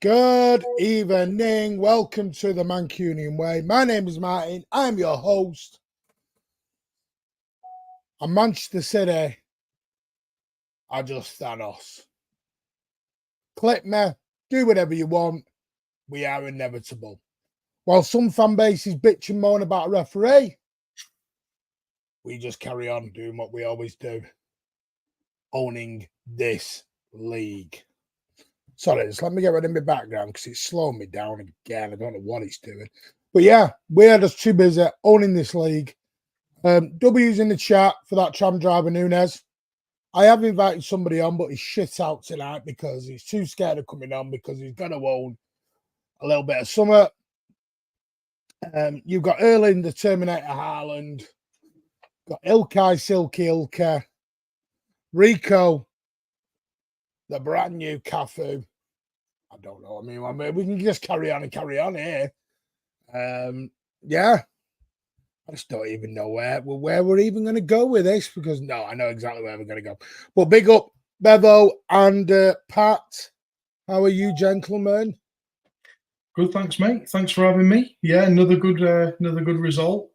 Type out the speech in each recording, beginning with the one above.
Good evening. Welcome to the Mancunian Way. My name is Martin. I'm your host. And Manchester City are just Thanos. Click me. Do whatever you want. We are inevitable. While some fan bases bitch and moan about a referee, we just carry on doing what we always do. Owning this league. Sorry, just let me get rid of my background because it's slowing me down again. I don't know what it's doing. But yeah, we are just too busy owning this league. W's in the chat for that tram driver, Nunes. I have invited somebody on, but he's shit out tonight because he's too scared of coming on because he's going to own a little bit of summer. You've got Erling, the Terminator Haaland. Got Ilkay, Silky Ilka. Rico, the brand new Cafu. I don't know. I mean, we can just carry on here. Yeah. I just don't even know where we're even going to go with this because, no, I know exactly where we're going to go. But big up, Bevo and Pat. How are you, gentlemen? Good, thanks, mate. Thanks for having me. Yeah, another good result.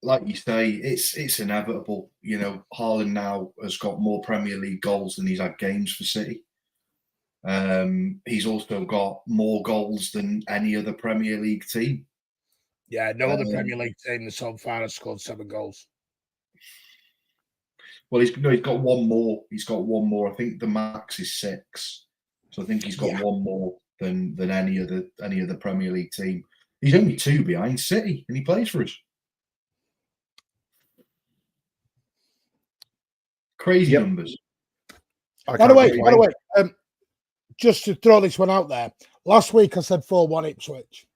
Like you say, it's inevitable. You know, Haaland now has got more Premier League goals than he's had games for City. He's also got more goals than any other Premier League team. Yeah, no other Premier League team so far has scored 7 goals. Well, he's got one more. He's got one more. I think the max is 6. So I think he's got one more than any other Premier League team. He's only 2 behind City, and he plays for us. Crazy numbers. By the way, just to throw this one out there, last week I said 4-1 Ipswich.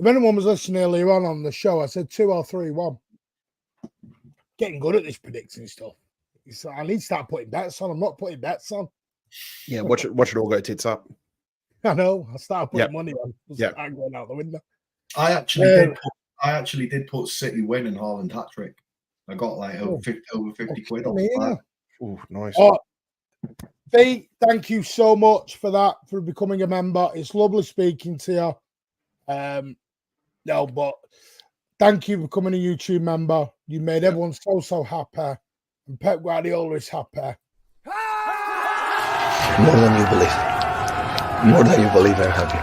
If anyone was listening earlier on the show, I said 2 or 3-1. Getting good at this predicting stuff. So I need to start putting bets on. I'm not putting bets on. Yeah, watch it all go tits up. I know. I started putting money on. I'm going out the window. I actually did put City win and Haaland hat trick. I got like over 50 quid on that. Oh, nice. B, thank you so much for that, for becoming a member. It's lovely speaking to you. No, but thank you for becoming a YouTube member. You made everyone so happy. And Pep Guardiola is happy. More than you believe. More than you believe, I'm happy.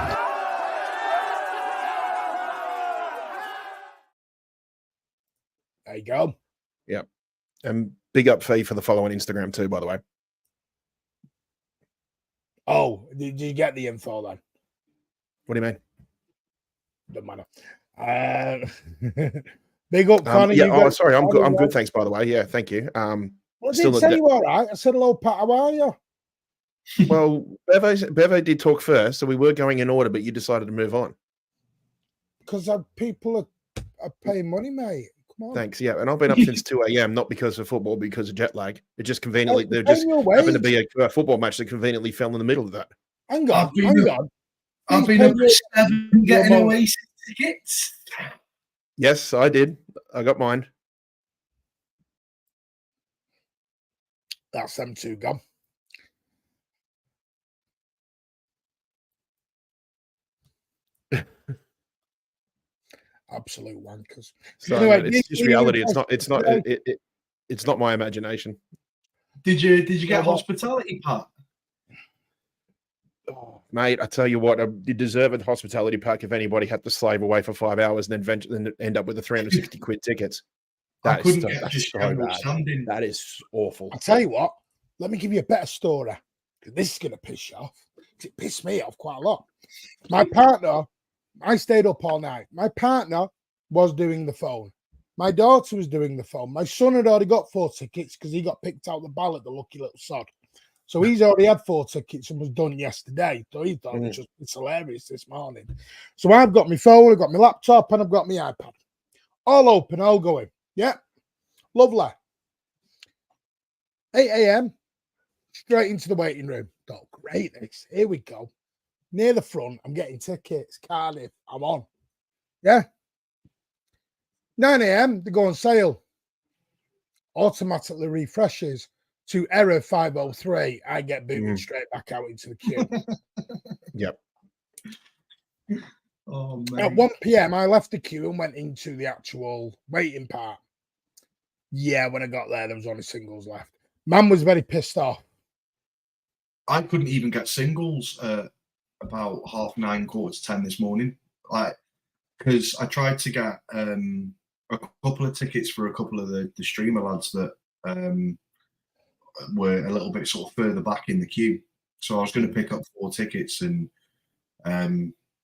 There you go. Yeah. And big up Fee for the follow on Instagram too, by the way. Oh, did you get the info then? What do you mean? Doesn't matter. Big up, Connie. Sorry, I'm good. I'm good. Thanks, by the way. Yeah, thank you. Well, I did say you all right. I said hello, Pat. How are you? Well, Bevo did talk first, so we were going in order, but you decided to move on. Because people are paying money, mate. Come on. Thanks. Yeah, and I've been up since 2 a.m. not because of football, because of jet lag. It just conveniently there just happened to be a football match that conveniently fell in the middle of that. Hang on. I've been up to 7 getting Oasis tickets. Yes, I did. I got mine. That's them 2 gone. Absolute wankers. So anyway, it's just reality. It's not my imagination. Did you get hospitality, Pat? Oh, mate, I tell you what, you deserve a hospitality pack if anybody had to slave away for 5 hours and then end up with the 360 quid tickets. That is awful. I'll tell you what, let me give you a better story. This is going to piss you off. It pissed me off quite a lot. My partner, I stayed up all night. My partner was doing the phone. My daughter was doing the phone. My son had already got 4 tickets because he got picked out the ballot, the lucky little sod. So he's already had 4 tickets and was done yesterday. So he thought it's hilarious this morning. So I've got my phone, I've got my laptop, and I've got my iPad. All open, all going. Yeah. Lovely. 8 a.m. Straight into the waiting room. Oh, great. Here we go. Near the front, I'm getting tickets. Cardiff, I'm on. Yeah. 9 a.m. they go on sale. Automatically refreshes. to error 503, I get booted straight back out into the queue. Yep. Oh, At man. 1 p.m., I left the queue and went into the actual waiting part. Yeah, when I got there was only singles left. Man was very pissed off. I couldn't even get singles about 9:30, 10 this morning. Because I tried to get a couple of tickets for a couple of the streamer lads that were a little bit sort of further back in the queue. So I was going to pick up 4 tickets and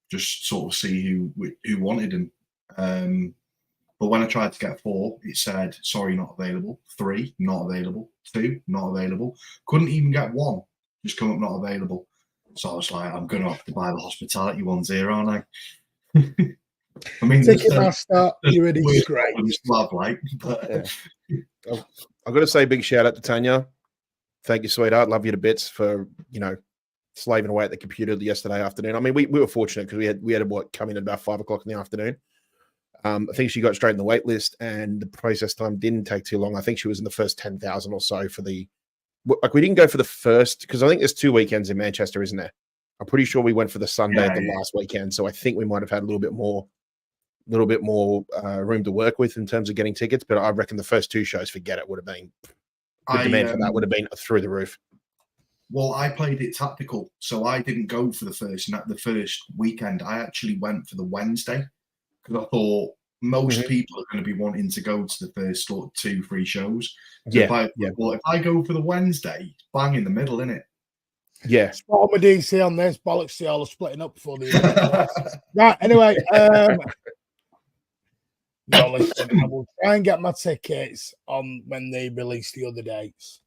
just sort of see who wanted them. But when I tried to get 4, it said, sorry, not available. 3, not available. 2, not available. Couldn't even get 1. Just come up not available. So I was like, I'm going to have to buy the hospitality ones here, aren't I? I mean, Ticketmaster, you're a disgrace. But I've got to say, big shout out to Tanya. Thank you, sweetheart. Love you to bits for slaving away at the computer yesterday afternoon. I mean, we were fortunate because we had what come in at about 5 o'clock in the afternoon. I think she got straight in the wait list, and the process time didn't take too long. I think she was in the first 10,000 or so for the. Like, we didn't go for the first because I think there's 2 weekends in Manchester, isn't there? I'm pretty sure we went for the Sunday of the last weekend, so I think we might have had a little bit more room to work with in terms of getting tickets. But I reckon the first 2 shows, forget it, would have been the demand for that would have been through the roof. Well, I played it tactical, so I didn't go for the first weekend. I actually went for the Wednesday because I thought most people are going to be wanting to go to the first 2 free shows. So if I go for the Wednesday, bang in the middle, innit? Yeah. Spot on with DC on this. Bollocks to all are splitting up before the right. Anyway, no, listen, I will try and get my tickets on when they release the other dates.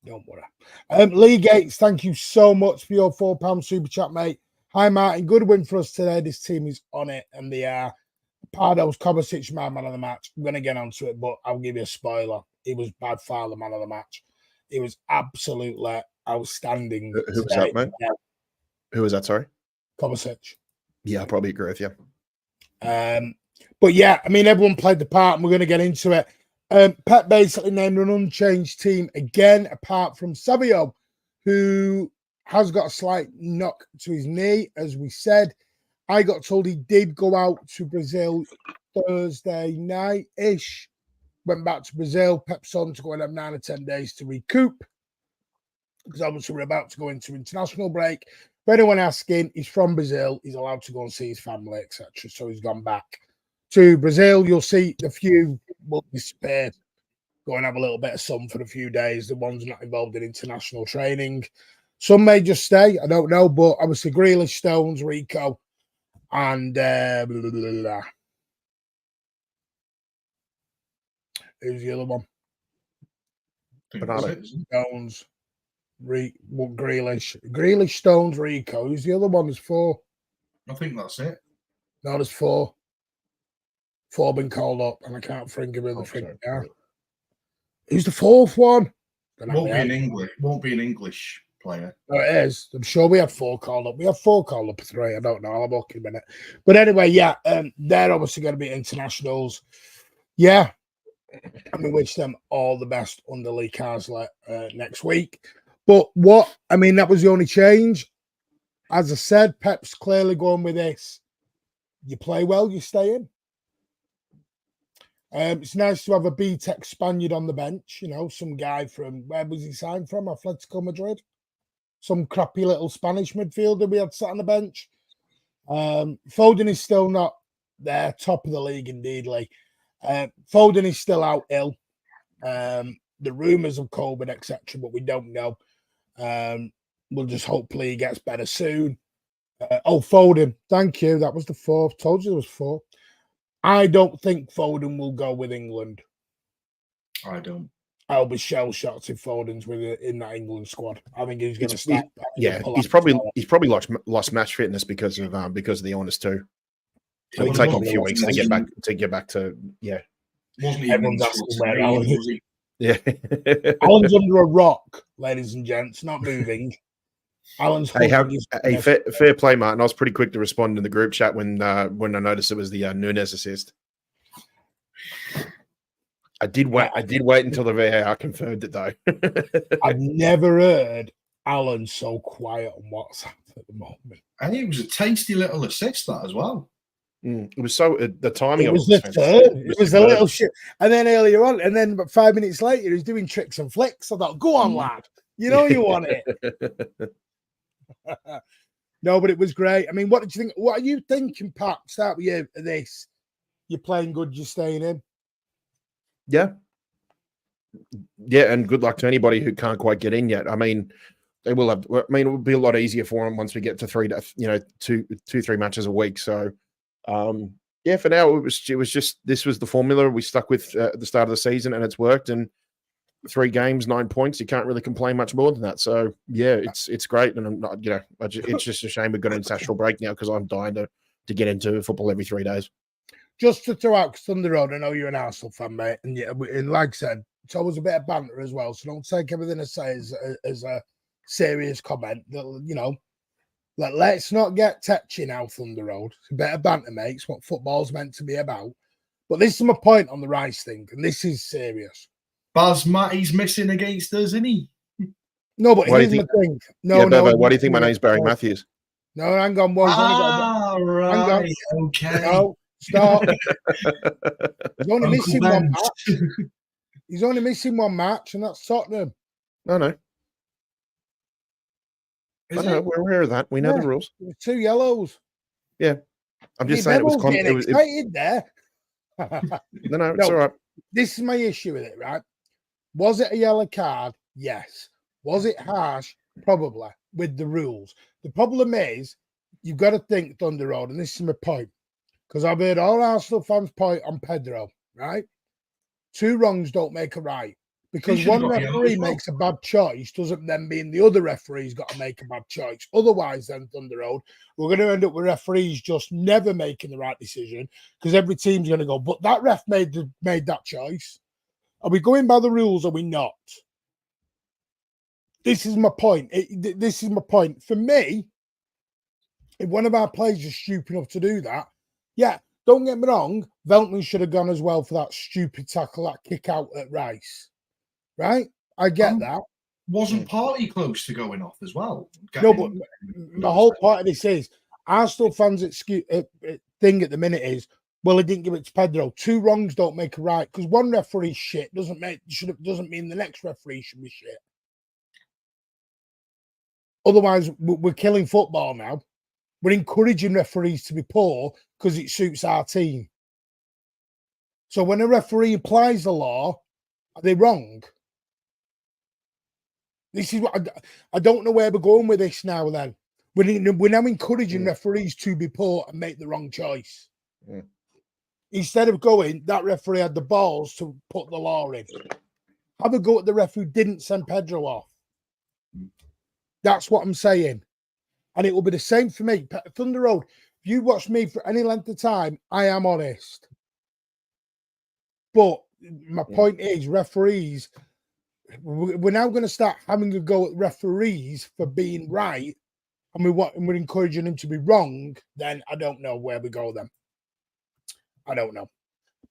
Don't worry. Lee Gates, thank you so much for your £4 super chat, mate. Hi, Martin. Good win for us today. This team is on it, and they are. Pardo's Kovacic, my man of the match. I'm going to get onto it, but I'll give you a spoiler. He was by far the man of the match. He was absolutely outstanding. Who was that, mate? Yeah. Who was that, sorry? Kovacic. Yeah, I probably agree with you. But yeah, I mean, everyone played the part, and we're going to get into it. Pep basically named an unchanged team again, apart from Savio, who has got a slight knock to his knee, as we said. I got told he did go out to Brazil Thursday night-ish. Went back to Brazil. Pep's on to go and have 9 or 10 days to recoup. Because obviously we're about to go into international break. For anyone asking, he's from Brazil. He's allowed to go and see his family, etc. So he's gone back to Brazil. You'll see the few will disappear. Go and have a little bit of sun for a few days. The ones not involved in international training. Some may just stay. I don't know. But obviously Grealish, Stones, Rico, and who's the other one? Stones, Grealish, Stones, Rico. Who's the other one? There's 4. I think that's it. No, there's 4. 4 been called up, and I can't think of who the thing now. Who's the 4th one? Won't be an English player. No, it is. I'm sure we had 4 called up. We have 4 called up, 3. I don't know. I'll have a look in a minute. But anyway, yeah, they're obviously going to be internationals. Yeah. And we wish them all the best under Lee Carsley next week. But that was the only change. As I said, Pep's clearly going with this. You play well, you stay in. It's nice to have a B-Tech Spaniard on the bench. Some guy from, where was he signed from? Atletico Madrid. Some crappy little Spanish midfielder we had sat on the bench. Foden is still not there, top of the league indeed, Lee. Foden is still out ill. The rumours of COVID, etc., but we don't know. We'll just hopefully he gets better soon. Foden, thank you. That was the 4th. Told you there was 4. I don't think Foden will go with England. I don't. I'll be shell shocked if Foden's in that England squad. I think he's going to start. He's probably lost match fitness because of the illness too. So it'll take him a few weeks to get back to Everyone's asking where Alan is. Yeah, Alan's under a rock, ladies and gents, not moving. Alan's fair play, Martin. I was pretty quick to respond in the group chat when I noticed it was the Nunes assist. I did wait. I did wait until the VAR confirmed it, though. I've never heard Alan so quiet on WhatsApp at the moment. I think it was a tasty little assist, that as well. It was so the timing It of was it the was third. It was a superb. little shit. And then earlier on, and then about 5 minutes later, he's doing tricks and flicks. I thought, go on, lad. You know you want it. No, but it was great. I mean, what did you think? What are you thinking, Pat? Start with you at this. You're playing good, you're staying in. Yeah. Yeah, and good luck to anybody who can't quite get in yet. I mean, they will have. I mean, it will be a lot easier for them once we get to two, 3 matches a week. So, yeah, for now it was just this was the formula we stuck with at the start of the season, and it's worked. And 3 games, 9 points. You can't really complain much more than that. So, yeah, it's great. And I'm not, it's just a shame we've got an international break now because I'm dying to get into football every 3 days. Just to throw out Thunder Road, I know you're an Arsenal fan, mate, and like I said, it's always a bit of banter as well. So don't take everything I say as a serious comment. Let's not get touchy now, Thunder Road. It's a bit of banter, mate. It's what football's meant to be about. But this is my point on the Rice thing, and this is serious. Baz Matty's missing against us, isn't he? No, but here's my thing. No, Bevo, why do you think my name's Barry Matthews? No, hang on. Well, right. Okay. No, stop. He's only missing one match. He's only missing one match, and that's Tottenham. No. We're aware of that. We know the rules. 2 yellows. Yeah. I'm just saying it was excited there. No, it's all right. This is my issue with it, right? Was it a yellow card? Yes. Was it harsh? Probably, with the rules. The problem is, you've got to think, Thunder Road, and this is my point, because I've heard all Arsenal fans' point on Pedro, right? 2 wrongs don't make a right. Because one referee makes a bad choice doesn't then mean the other referee's got to make a bad choice. Otherwise, then, Thunder Road, we're going to end up with referees just never making the right decision because every team's going to go, but that ref made that choice. Are we going by the rules or are we not? This is my point. This is my point. For me, if one of our players is stupid enough to do that, yeah, don't get me wrong, Veltman should have gone as well for that stupid tackle, that kick out at Rice. Right? I get that. Wasn't Partey close to going off as well? No, but the whole point of this is Arsenal fans' thing at the minute is, well, he didn't give it to Pedro. 2 wrongs don't make a right because one referee's shit doesn't mean the next referee should be shit. Otherwise, we're killing football now. We're encouraging referees to be poor because it suits our team. So when a referee applies the law, are they wrong? This is what I don't know where we're going with this now. Then we're now encouraging referees to be poor and make the wrong choice. Yeah. Instead of going, that referee had the balls to put the law in. Have a go at the ref who didn't send Pedro off. That's what I'm saying. And it will be the same for me. Thunder Road, if you watch me for any length of time, I am honest. But my point is, referees, we're now going to start having to go at referees for being right, and we're encouraging them to be wrong. Then I don't know where we go. Then I don't know.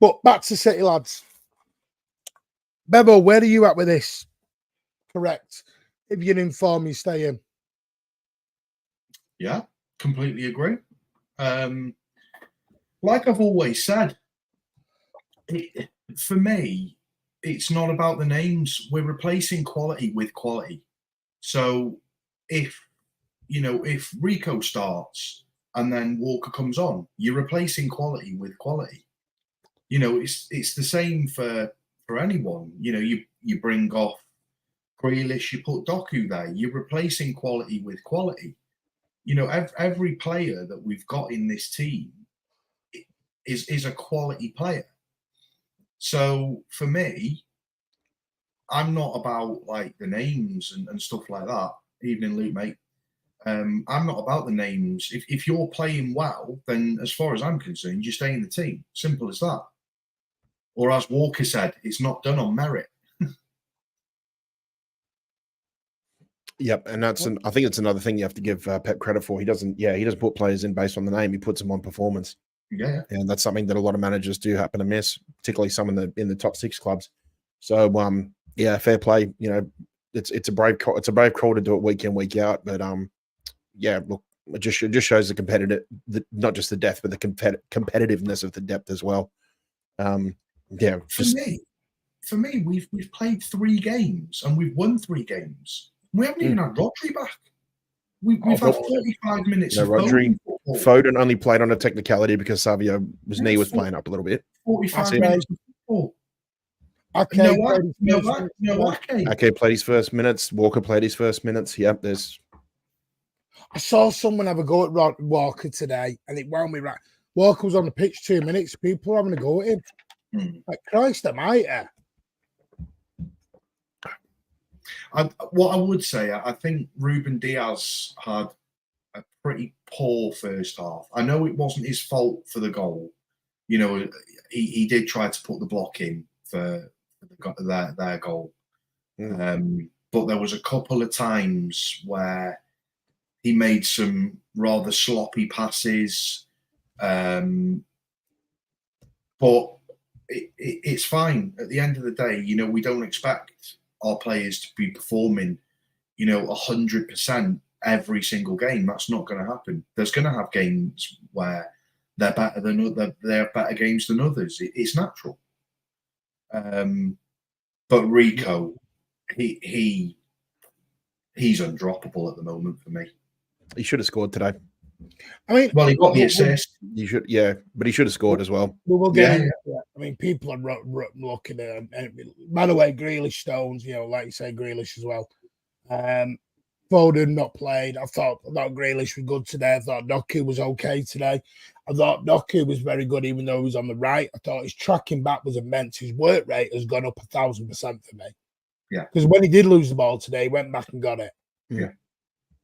But back to City, lads. Bevo, where are you at with this? Correct. If you're in form, you stay in. Yeah, completely agree. Like I've always said, for me, it's not about the names. We're replacing quality with quality. So if Rico starts and then Walker comes on, you're replacing quality with quality. It's the same for anyone. You bring off Grealish, you put Doku there. You're replacing quality with quality. Every player that we've got in this team is a quality player. So for me, I'm not about like the names and stuff like that. Evening, Luke, mate. I'm not about the names. If you're playing well, then as far as I'm concerned, you stay in the team. Simple as that. Or as Walker said, it's not done on merit. Yep, and I think it's another thing you have to give Pep credit for. He doesn't put players in based on the name. He puts them on performance. Yeah. And that's something that a lot of managers do happen to miss, particularly some in the top 6 clubs. So yeah, fair play. You know, it's a brave call to do it week in, week out. But yeah, look, it just shows not just the depth, but the competitiveness of the depth as well. Yeah, for me, we've played 3 games and we've won 3 games. We haven't even had Rodri back. We've had 35 minutes of Rodri. football. Foden only played on a technicality because Savio's knee was playing up a little bit. 45 minutes of football. Okay, Ake played his first minutes. Walker played his first minutes. Yep, I saw someone have a go at Walker today, and it wound me right. Walker was on the pitch 2 minutes. People were having a go at him. Like, Christ almighty. What I would say, I think Ruben Diaz had a pretty poor first half. I know it wasn't his fault for the goal. You know, he did try to put the block in for their goal. But there was a couple of times where he made some rather sloppy passes. But it's fine. At the end of the day, you know, we don't expect our players to be performing, you know, 100% every single game. That's not going to happen. There's going to have games where they're better games than others. It's natural. But Rico, he's undroppable at the moment for me. he should have scored today. I mean, well, he got the assist. You should, yeah, but he should have scored as well. We will get into that. I mean, people are looking at him. And by the way, Grealish, Stones, you know, like you say, Grealish as well. Foden not played. I thought Grealish was good today. I thought Doku was okay today. I thought Doku was very good, even though he was on the right. I thought his tracking back was immense. His work rate has gone up 1,000% for me. Yeah. Because when he did lose the ball today, he went back and got it. Yeah.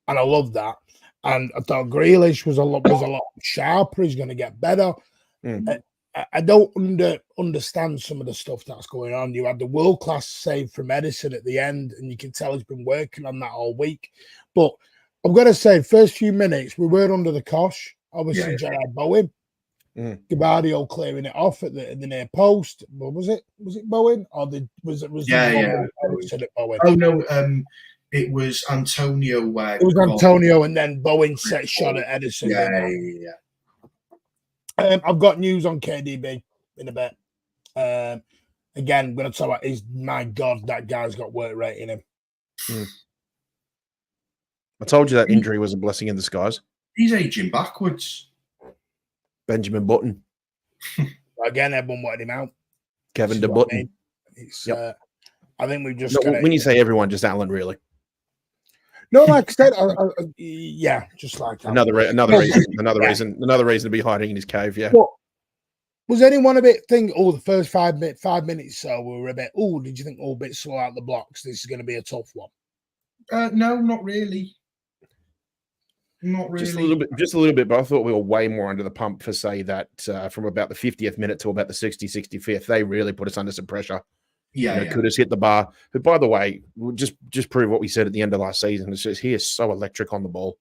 And I love that. And I thought Grealish was a lot sharper. He's going to get better. I don't understand some of the stuff that's going on. You had the world-class save from Edison at the end, and you can tell he's been working on that all week. But I've got to say, first few minutes, we were under the cosh. Obviously, Gerard Bowen. Gabardio clearing it off at the near post. What was it? Was it Bowen? Or was it Edison at Bowen? Oh, no. It was Antonio. It was Antonio, and then Bowen set shot at Edison. Yeah. I've got news on KDB in a bit. Again, I'm going to talk about my God, that guy's got work rate in him. I told you that injury was a blessing in disguise. He's aging backwards. Benjamin Button. Again, everyone wanted him out. Kevin De Button. I think we've just when you say everyone, just Alan, really. No, like I said, yeah, just like another reason to be hiding in his cave. Yeah. But was anyone a bit the first 5 minutes so we were a bit? Did you think a bit slow out the blocks? This is going to be a tough one. No, not really. Not really. Just a little bit. But I thought we were way more under the pump for say that from about the 50th minute to about the 65th, they really put us under some pressure. Could have hit the bar. But by the way, we'll just prove what we said at the end of last season. It's just he is so electric on the ball.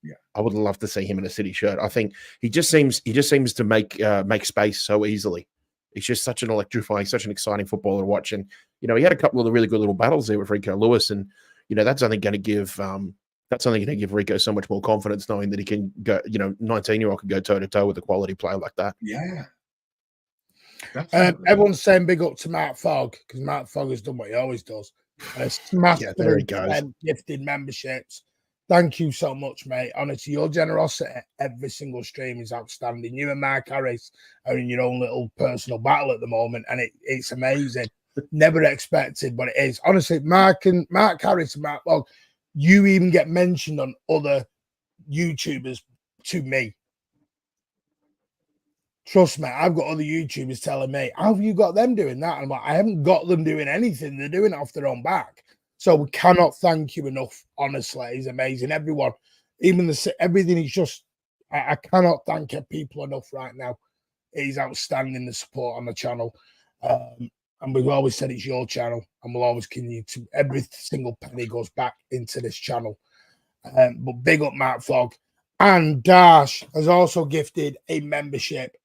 Yeah, I would love to see him in a City shirt. I think he just seems to make space so easily. He's just such an electrifying, such an exciting footballer to watch. And he had a couple of the really good little battles there with Rico Lewis, and that's only going to give Rico so much more confidence, knowing that he can go. 19-year-old can go toe to toe with a quality player like that. Yeah. Everyone's saying big up to Mark Fogg because Mark Fogg has done what he always does. Smashed there he goes. Gifted memberships. Thank you so much, mate. Honestly, your generosity every single stream is outstanding. You and Mark Harris are in your own little personal battle at the moment, and it's amazing. Never expected, but it is. Honestly, Mark Harris and Mark Fogg, you even get mentioned on other YouTubers to me. Trust me, I've got other YouTubers telling me, how have you got them doing that? And I'm like, I haven't got them doing anything. They're doing it off their own back. So we cannot thank you enough. Honestly, he's amazing. Everyone, even everything is just, I cannot thank people enough right now. He's outstanding, the support on the channel. And we've always said it's your channel, and we'll always continue to, every single penny goes back into this channel. But big up Matt Fogg. And Dash has also gifted a membership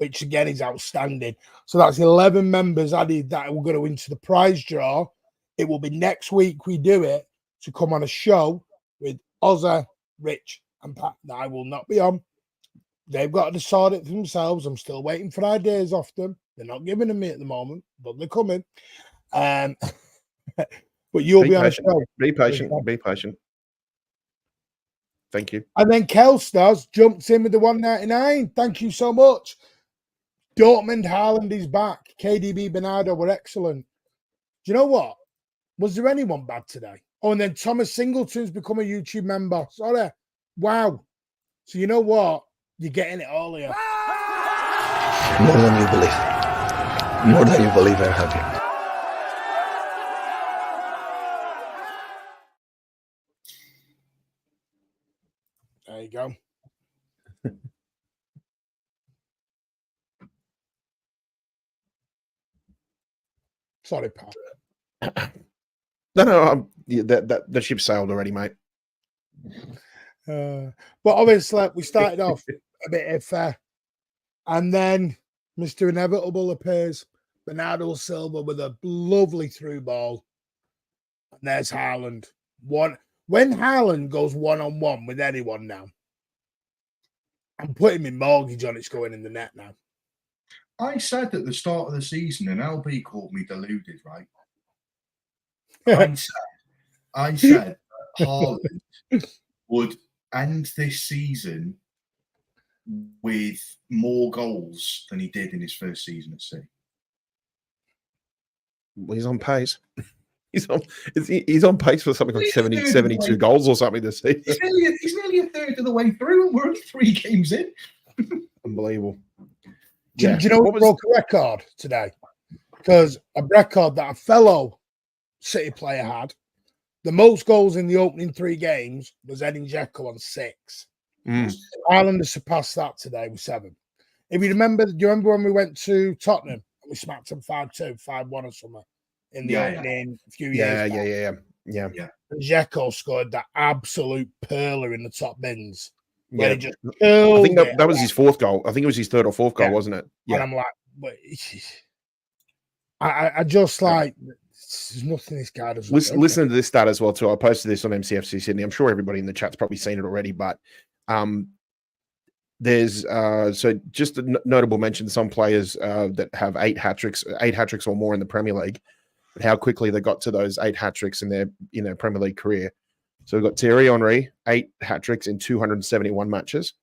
which again is outstanding. So that's 11 members added that will go into the prize draw. It will be next week we do it to come on a show with Ozza, Rich, and Pat that I will not be on. They've got to decide it for themselves. I'm still waiting for ideas off them. They're not giving them me at the moment, but they're coming. But you'll be on a show. Be patient. Be patient. Thank you. And then Kelstars jumps in with the 199. Thank you so much. Dortmund, Haaland is back. KDB, Bernardo were excellent. Do you know what? Was there anyone bad today? Oh, and then Thomas Singleton's become a YouTube member. Sorry. Wow. So you know what? You're getting it all here. More than you believe. More than you believe, I'm happy. There you go. Sorry, Pat. No. The ship sailed already, mate. But obviously, we started off a bit iffy, and then Mr. Inevitable appears. Bernardo Silva with a lovely through ball. And there's Haaland. When Haaland goes one-on-one with anyone now, I'm putting my mortgage on it's going in the net now. I said at the start of the season, and LB called me deluded, right? I said Haaland would end this season with more goals than he did in his first season at City. Well, he's on pace. He's on pace for something like 72 goals or something this season. He's nearly a third of the way through, and we're only 3 games in. Unbelievable. Do you know what broke a record today? Because a record that a fellow City player had, the most goals in the opening 3 games was Edin Dzeko on 6. Haaland has surpassed that today with 7. If you remember, do you remember when we went to Tottenham and we smacked them 5-2, 5-1 or something in the opening a few years back? Yeah. And Dzeko scored that absolute perler in the top bins. Yeah. He just I think that was his 4th goal. I think it was his 3rd or 4th goal, wasn't it? Yeah. And I'm like, but I just like, there's nothing this guy does. Listen to this stat as well, too. I posted this on MCFC Sydney. I'm sure everybody in the chat's probably seen it already, but there's so just a notable mention, some players that have 8 hat-tricks or more in the Premier League, but how quickly they got to those 8 hat-tricks in their Premier League career. So we've got Thierry Henry, 8 hat-tricks in 271 matches.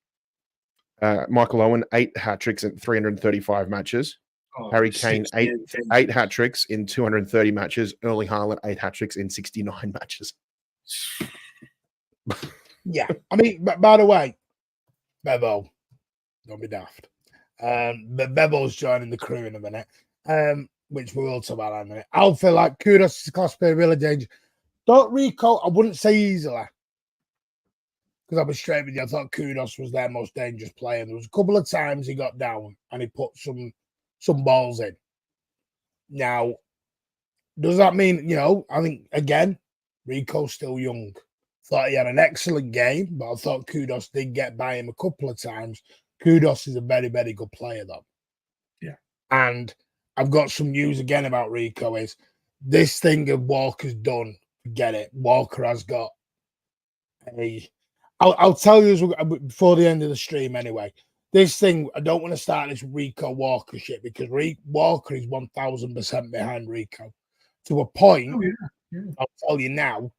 Michael Owen, 8 hat-tricks in 335 matches. Harry Kane, 8 hat-tricks in 230 matches. Erling Haaland, 8 hat-tricks in 69 matches. Yeah. I mean, by the way, Bevo, don't be daft. But Bevo's joining the crew in a minute, which we will talk about in a minute. I'll feel like kudos to class player, really dangerous. Don't Rico, I wouldn't say easily, because I'll be straight with you. I thought Kudos was their most dangerous player. There was a couple of times he got down and he put some balls in. Now, does that mean, I think, again, Rico's still young. Thought he had an excellent game, but I thought Kudos did get by him a couple of times. Kudos is a very, very good player, though. Yeah. And I've got some news again about Rico is this thing of Walker's done. Get it. Walker has got I'll tell you before the end of the stream anyway. This thing, I don't want to start this Rico Walker shit because Walker is 1000% behind Rico. To a point, I'll tell you now,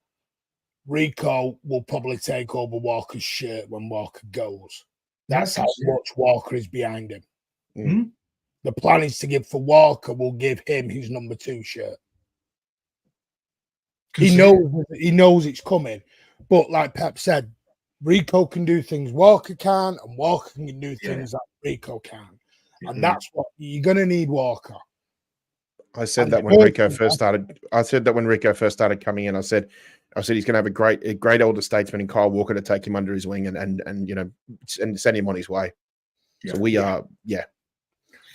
Rico will probably take over Walker's shirt when Walker goes. That's how much Walker is behind him. Mm-hmm. The plan is to give for Walker, will give him his number 2 shirt. He knows it's coming. But like Pep said, Rico can do things Walker can, and Walker can do things that Rico can. And that's what you're going to need, Walker. I said that when Rico first started. I said that when Rico first started coming in. I said he's going to have a great older statesman in Kyle Walker to take him under his wing and send him on his way. Yeah. So we are,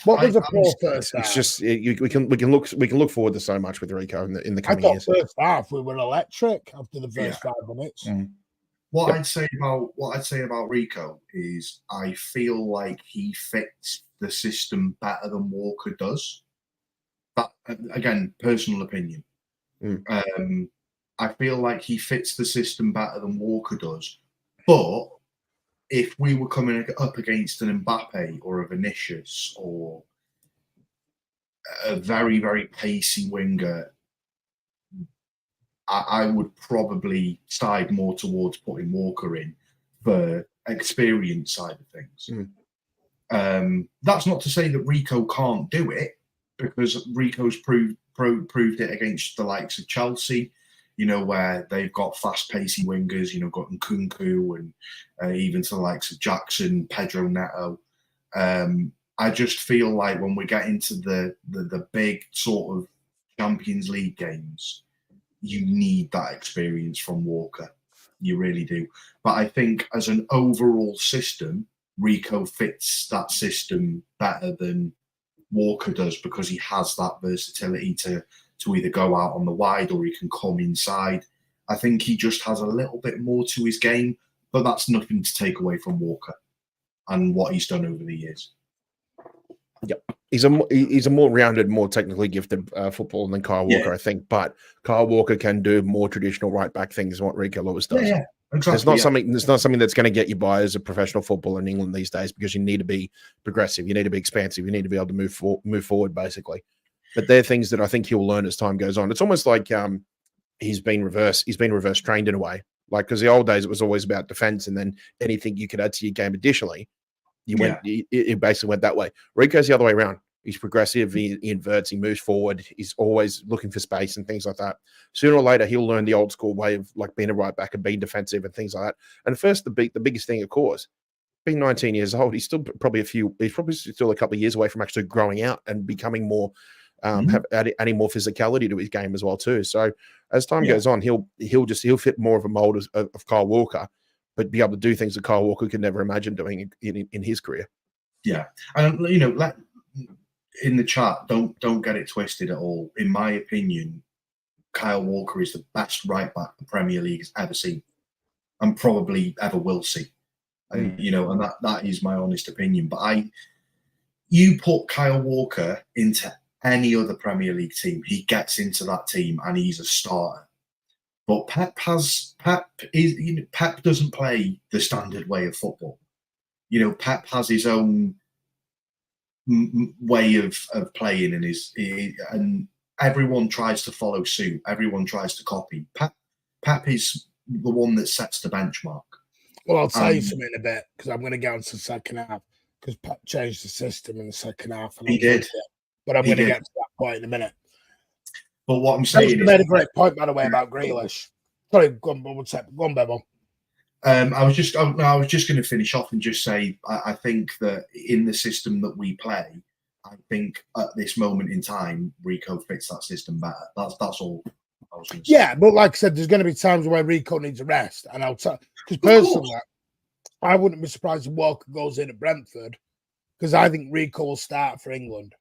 What was the poor first half? It's just we can look forward to so much with Rico in the coming years. First half we were electric after the first 5 minutes. What I'd say about Rico is I feel like he fits the system better than Walker does. That, again, personal opinion. I feel like he fits the system better than Walker does. But if we were coming up against an Mbappe or a Vinicius or a very, very pacey winger, I would probably side more towards putting Walker in for experience side of things. That's not to say that Rico can't do it, because Rico's proved it against the likes of Chelsea, where they've got fast pacey wingers, got Nkunku and even to the likes of Jackson, Pedro Neto. I just feel like when we get into the big sort of Champions League games, you need that experience from Walker. You really do. But I think as an overall system, Rico fits that system better than Walker does, because he has that versatility to either go out on the wide or he can come inside. I think he just has a little bit more to his game, but that's nothing to take away from Walker and what he's done over the years. Yep. He's a more rounded, more technically gifted footballer than Kyle Walker, I think. But Kyle Walker can do more traditional right back things than what Rico Lewis does. Yeah, exactly. It's not something that's going to get you by as a professional footballer in England these days, because you need to be progressive, you need to be expansive, you need to be able to move forward, basically. But they're things that I think he'll learn as time goes on. It's almost like he's been reverse trained in a way. Like, because the old days it was always about defense, and then anything you could add to your game additionally, it basically went that way. Rico's the other way around. He's progressive, he inverts, he moves forward, he's always looking for space and things like that. Sooner or later, he'll learn the old school way of like being a right back and being defensive and things like that. And first, the biggest thing, of course, being 19 years old, he's still probably still a couple of years away from actually growing out and becoming more, adding more physicality to his game as well too. So as time goes on, he'll fit more of a mold of Kyle Walker, but be able to do things that Kyle Walker could never imagine doing in his career. Yeah, and in the chat, don't get it twisted at all. In my opinion, Kyle Walker is the best right back the Premier League has ever seen, and probably ever will see. And and that is my honest opinion. But you put Kyle Walker into any other Premier League team, he gets into that team and he's a starter. But Pep doesn't play the standard way of football. Pep has his own way of playing, and everyone tries to follow suit. Everyone tries to copy. Pep is the one that sets the benchmark. Well, I'll tell you something in a bit, because I'm going to get on to the second half, because Pep changed the system in the second half. And he did. But I'm going to get to that point in a minute. But what I'm saying is, made a great point, by the way, about Grealish. Sorry, go on, Bebo. I was just going to finish off and just say I think that in the system that we play, I think at this moment in time, Rico fits that system better. That's all I was going to say. Yeah, but like I said, there's going to be times where Rico needs a rest, and I'll tell, because personally, I wouldn't be surprised if Walker goes in at Brentford, because I think Rico will start for England.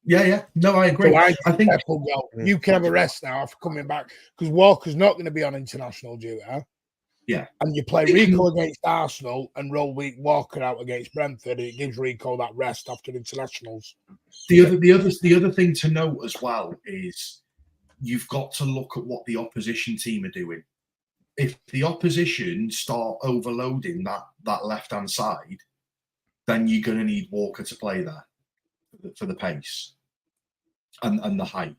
Yeah. No, I agree. So I think Pep will go, you can have a rest now after coming back, because Walker's not going to be on international duty. Yeah. And you play Rico against Arsenal and roll Walker out against Brentford, and it gives Rico that rest after internationals. The other thing to note as well is you've got to look at what the opposition team are doing. If the opposition start overloading that left-hand side, then you're going to need Walker to play there for the pace and the height.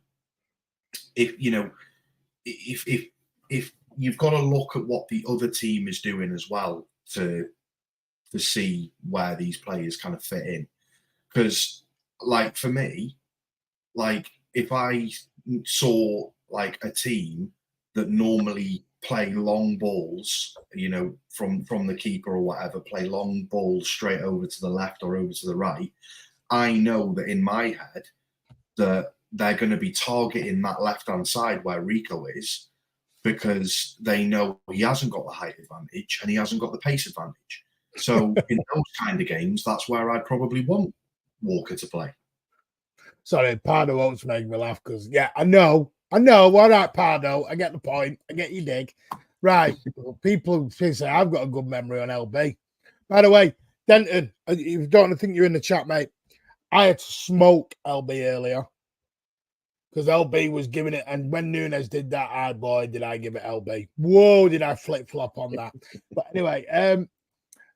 If you've got to look at what the other team is doing as well to see where these players kind of fit in. Because, like, for me, like, if I saw, like, a team that normally play long balls, from the keeper or whatever, play long balls straight over to the left or over to the right, I know that in my head that they're going to be targeting that left-hand side where Rico is, because they know he hasn't got the height advantage and he hasn't got the pace advantage. So in those kind of games, that's where I'd probably want Walker to play. Sorry, Pardo always making me laugh because, I know. All right, Pardo, I get the point. I get your dig. Right. People say I've got a good memory on LB. By the way, Denton, if you don't think you're in the chat, mate, I had to smoke LB earlier because LB was giving it. And when Nunes did that, boy, did I give it LB. Whoa, did I flip flop on that. But anyway,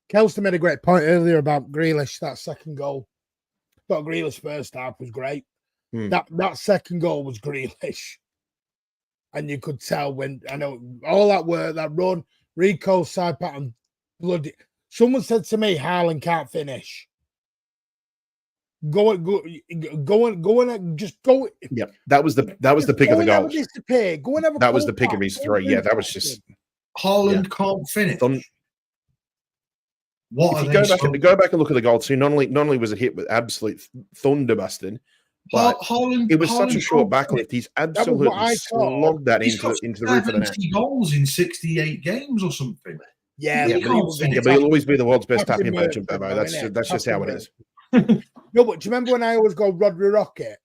Kelston made a great point earlier about Grealish, that second goal. Thought Grealish first half was great. That second goal was Grealish. And you could tell when, I know, all that work, that run, Rico, side pattern, bloody. Someone said to me, Haaland can't finish. Go and just go. Yeah, that was the pick of the goal. Disappear. Go and have a that was the pick of his three. Yeah, that was just Haaland can't finish. What if you go back and look at the goal too, not only was it hit with absolute thunder busting, but it was such a short backlift. He's absolutely slogged that into the roof of the net. 70 goals in 68 games or something. Yeah, but he'll always be the world's best tapping merchant, Bevo. That's just how it is. No, but do you remember when I always go Rodri Rocket?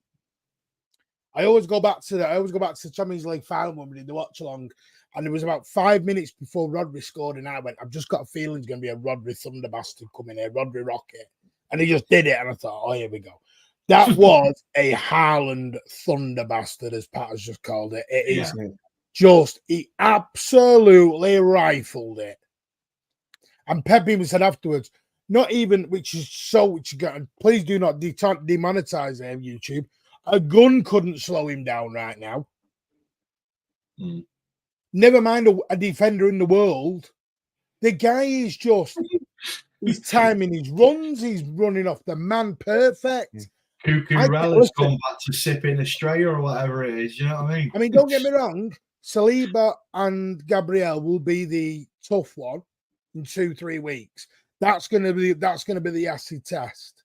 I always go back to the Champions League final when we did the watch along, and it was about 5 minutes before Rodri scored, and I went, I've just got a feeling it's going to be a Rodri Thunder Bastard coming here, Rodri Rocket, and he just did it, and I thought, oh, here we go. That was a Haaland Thunder Bastard, as Pat has just called it. It is just, he absolutely rifled it. And Pep even said afterwards, not even, which you got, please do not demonetize YouTube. A gun couldn't slow him down right now. Never mind a defender in the world. The guy is just, he's timing his runs, he's running off the man perfect. Cucurella's gone back to sipping Australia or whatever it is. You know what I mean? I mean, don't get me wrong. Saliba and Gabriel will be the tough one in 2-3 weeks. That's gonna be the acid test.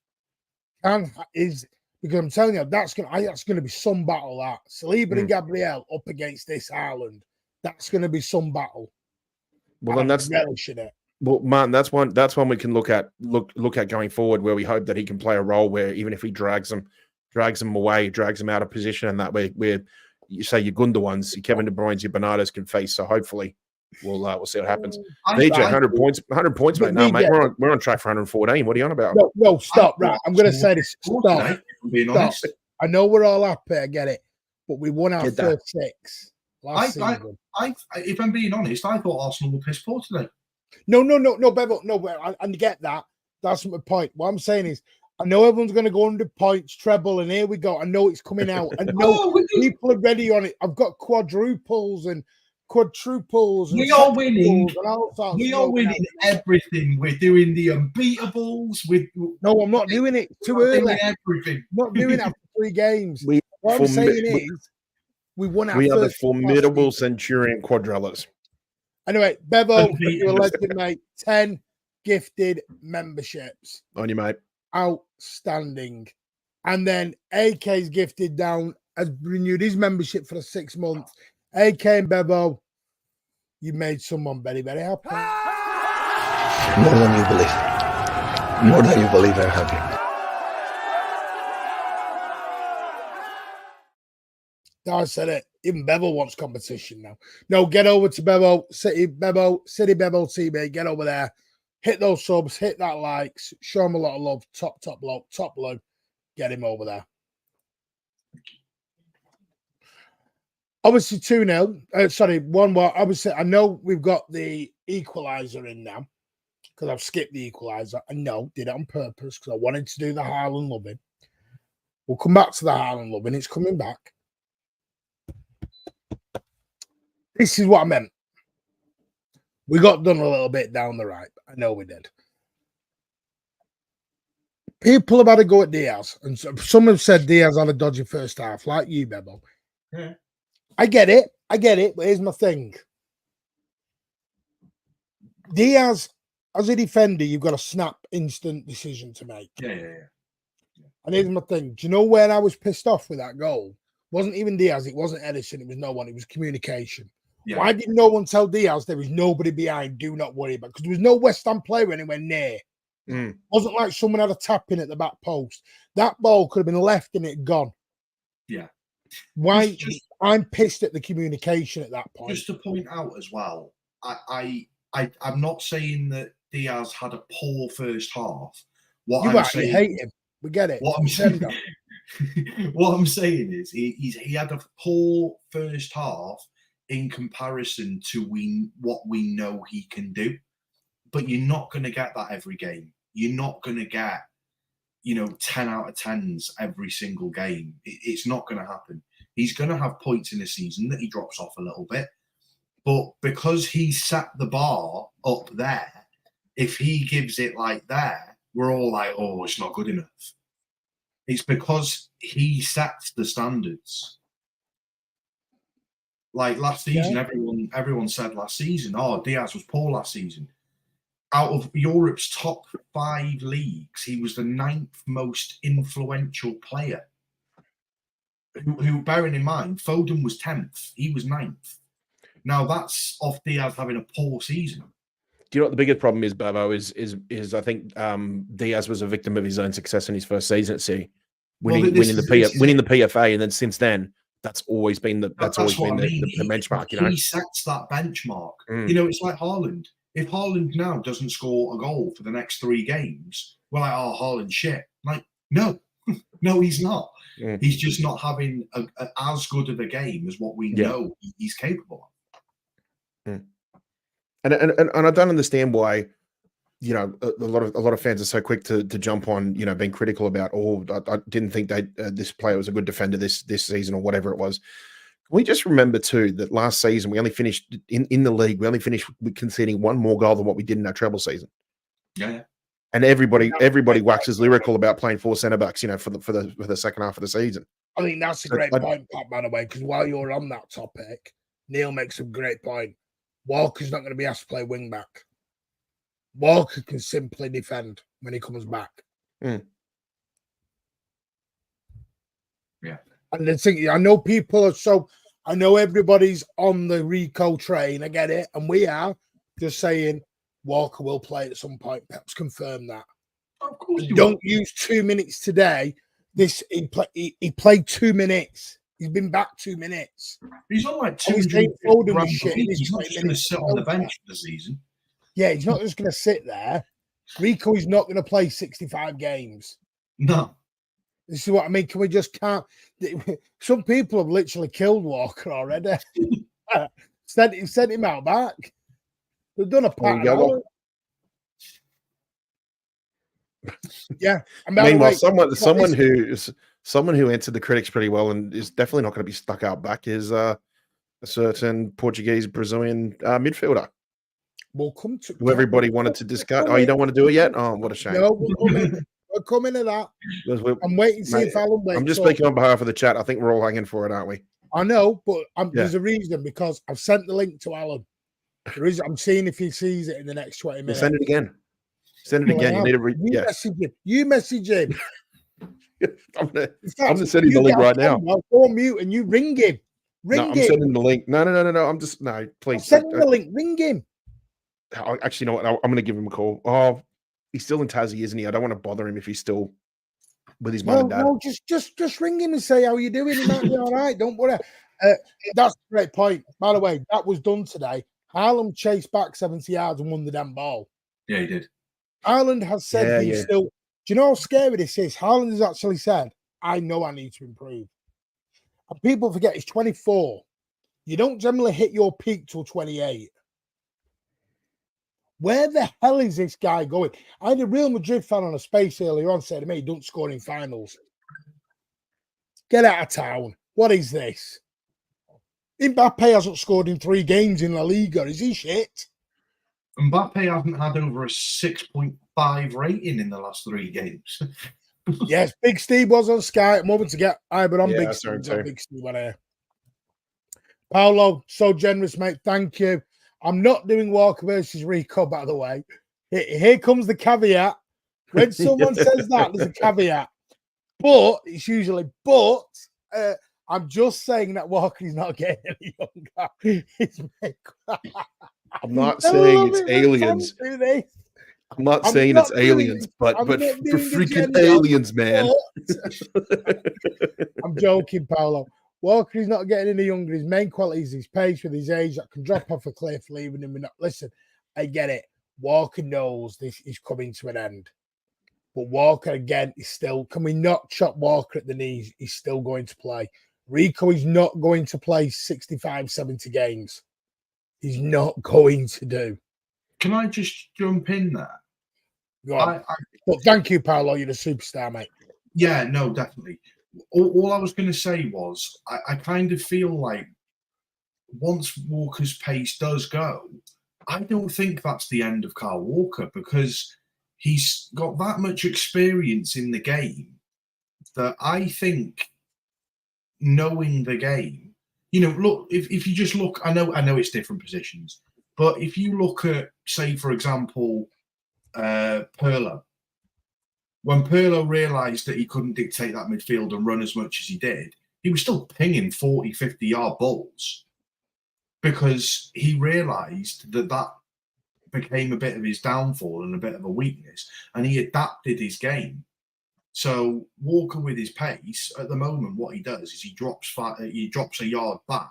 Because I'm telling you, that's gonna be some battle. That Saliba and Gabriel up against this Haaland. That's gonna be some battle. Well, then that's relishing it. Well, Martin, that's one we can look at going forward, where we hope that he can play a role where even if he drags them away, drags them out of position, and that way where you say your Gunda ones, your Kevin De Bruyne's, your Bernardo's can face. So hopefully we'll see what happens. DJ, 100 points, mate. No, mate, we're on track for 114. What are you on about? No, stop. Right, I'm going to say this. Stop. Being honest, I know we're all happy. I get it, but we won our first 6 last season. If I'm being honest, I thought Arsenal were piss poor today. No, Bevo, no, I get that. That's my point. What I'm saying is, I know everyone's going to go 100 points, treble, and here we go. I know it's coming out. I know people are ready on it. I've got quadruples and quadruples. We are winning. We are winning everything. We're doing the unbeatables. No, I'm not doing it too early. Everything. I'm not doing it after 3 games. What I'm saying is, we won our We are the first formidable Centurion Quadrellas. Anyway, Bevo, you're a legend, mate. 10 gifted memberships. On you, mate. Outstanding. And then AK's gifted down, has renewed his membership for the 6 months. AK and Bevo, you made someone very, very happy. More than you believe. More than you believe, I'm happy. I said it. Even Bevo wants competition now. No, get over to Bevo City Bevo TV. Get over there. Hit those subs. Hit that likes. Show him a lot of love. Top bloke. Top blue. Get him over there. Obviously 2-0. Sorry, 1-1. Obviously, I know we've got the equaliser in now because I've skipped the equaliser. I know, did it on purpose because I wanted to do the Haaland loving. We'll come back to the Haaland loving. It's coming back. This is what I meant. We got done a little bit down the right. I know we did. People have had a go at Diaz. And some have said Diaz had a dodgy first half, like you, Bebo. Yeah. I get it. But here's my thing. Diaz, as a defender, you've got a snap, instant decision to make. Yeah. And here's my thing. Do you know where I was pissed off with that goal? It wasn't even Diaz. It wasn't Edison. It was no one. It was communication. Yeah. Why did no one tell Diaz there was nobody behind? Do not worry about it. Because there was no West Ham player anywhere near. It wasn't like someone had a tap in at the back post. That ball could have been left and it gone. Yeah. Why? I'm pissed at the communication at that point. Just to point out as well, I'm not saying that Diaz had a poor first half. What You I'm actually saying, hate him. We get it. what I'm saying is he had a poor first half in comparison to what we know he can do. But you're not going to get that every game. You're not going to get, 10 out of 10s every single game. It's not going to happen. He's going to have points in the season that he drops off a little bit. But because he set the bar up there, if he gives it like there, we're all like, oh, it's not good enough. It's because he sets the standards. Like last season, everyone said last season, oh, Diaz was poor last season. Out of Europe's top 5 leagues, he was the 9th most influential player. Who, bearing in mind, Foden was 10th. He was 9th. Now that's off Diaz having a poor season. Do you know what the biggest problem is, Bavo? Is I think Diaz was a victim of his own success in his first season at City, winning the PFA, and then since then, that's always been the benchmark. He sets that benchmark. It's like Haaland. If Haaland now doesn't score a goal for the next 3 games, we're like, oh, Haaland shit. Like, no, he's not. Mm. He's just not having as good of a game as what we know he's capable of. Mm. And I don't understand why, a lot of fans are so quick to jump on, being critical about, I didn't think this player was a good defender this season or whatever it was. We just remember too that last season we only finished in the league. We only finished conceding 1 more goal than what we did in our treble season. Yeah. And everybody waxes lyrical about playing 4 centre backs, for the second half of the season. I think that's a great point, Pat, by the way, because while you're on that topic, Neil makes a great point. Walker's not going to be asked to play wing back. Walker can simply defend when he comes back. Mm. Yeah. And the thing, I know everybody's on the Rico train. I get it. And we are just saying Walker will play at some point. Pep's confirmed that. Of course you don't use 2 minutes today. He played 2 minutes. He's been back 2 minutes. He's on like 2 He's shit. He's not just going to sit on the bench for the season. Yeah, he's not just going to sit there. Rico is not going to play 65 games. No. This is what I mean. Can we just can't? Some people have literally killed Walker already. sent him out back. They've done a pattern. Yeah. Meanwhile, someone who answered the critics pretty well and is definitely not going to be stuck out back is a certain Portuguese Brazilian midfielder. We'll come to who everybody wanted to discuss. Oh, you don't want to do it yet? Oh, what a shame. No, we're coming to that. I'm waiting to see if Alan waits. I'm just speaking on behalf of the chat. I think we're all hanging for it, aren't we? I know, but there's a reason, because I've sent the link to Alan. I'm seeing if he sees it in the next 20 minutes. Send it again. Send it again. You need to read. You message him. I'm going to send him the link right now. Go on mute and you ring him. I'm sending the link. No. I'm just please. Send him the link. Ring him. Actually, you know what? I'm going to give him a call. Oh, he's still in Tassie, isn't he? I don't want to bother him if he's still with his mum and dad. No, just ring him and say how you doing. He might be all right. Don't worry. That's a great point. By the way, that was done today. Haaland chased back 70 yards and won the damn ball. Yeah, he did. Haaland has said he's still. Do you know how scary this is? Haaland has actually said, I know I need to improve. And people forget he's 24. You don't generally hit your peak till 28. Where the hell is this guy going? I had a Real Madrid fan on a space earlier on said to me, don't score in finals. Get out of town. What is this? Mbappe hasn't scored in 3 games in La Liga. Is he shit? Mbappe hasn't had over a 6.5 rating in the last 3 games. Yes, Big Steve was on Sky. I'm hoping to get but on Big Steve. Big Steve on here. Paolo, so generous, mate. Thank you. I'm not doing Walker versus Rico, by the way. Here comes the caveat. When someone says that, there's a caveat. But it's usually, I'm just saying that Walker is not getting any younger. I'm not saying it's aliens. I'm not saying it's aliens, but for freaking aliens, man. I'm joking, Paolo. Walker is not getting any younger. His main quality is his pace with his age that can drop off a cliff, leaving him. Listen, I get it. Walker knows this is coming to an end. But Walker, again, is still... Can we not chop Walker at the knees? He's still going to play. Rico is not going to play 65, 70 games. He's not going to do. Can I just jump in there? Go on. But thank you, Paolo. You're a superstar, mate. Yeah, no, definitely. All I was going to say was I kind of feel like once Walker's pace does go, I don't think that's the end of Kyle Walker, because he's got that much experience in the game that I think, knowing the game, you know, look, if you just look, I know it's different positions, but if you look at, say, for example, Pirlo, when Pirlo realised that he couldn't dictate that midfield and run as much as he did, he was still pinging 40, 50-yard balls, because he realised that became a bit of his downfall and a bit of a weakness, and he adapted his game. So Walker, with his pace, at the moment, what he does is he drops a yard back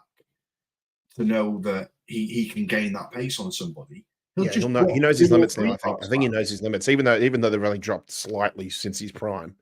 to know that he can gain that pace on somebody. He knows his limits now. I think he knows his limits, even though they've only dropped slightly since his prime.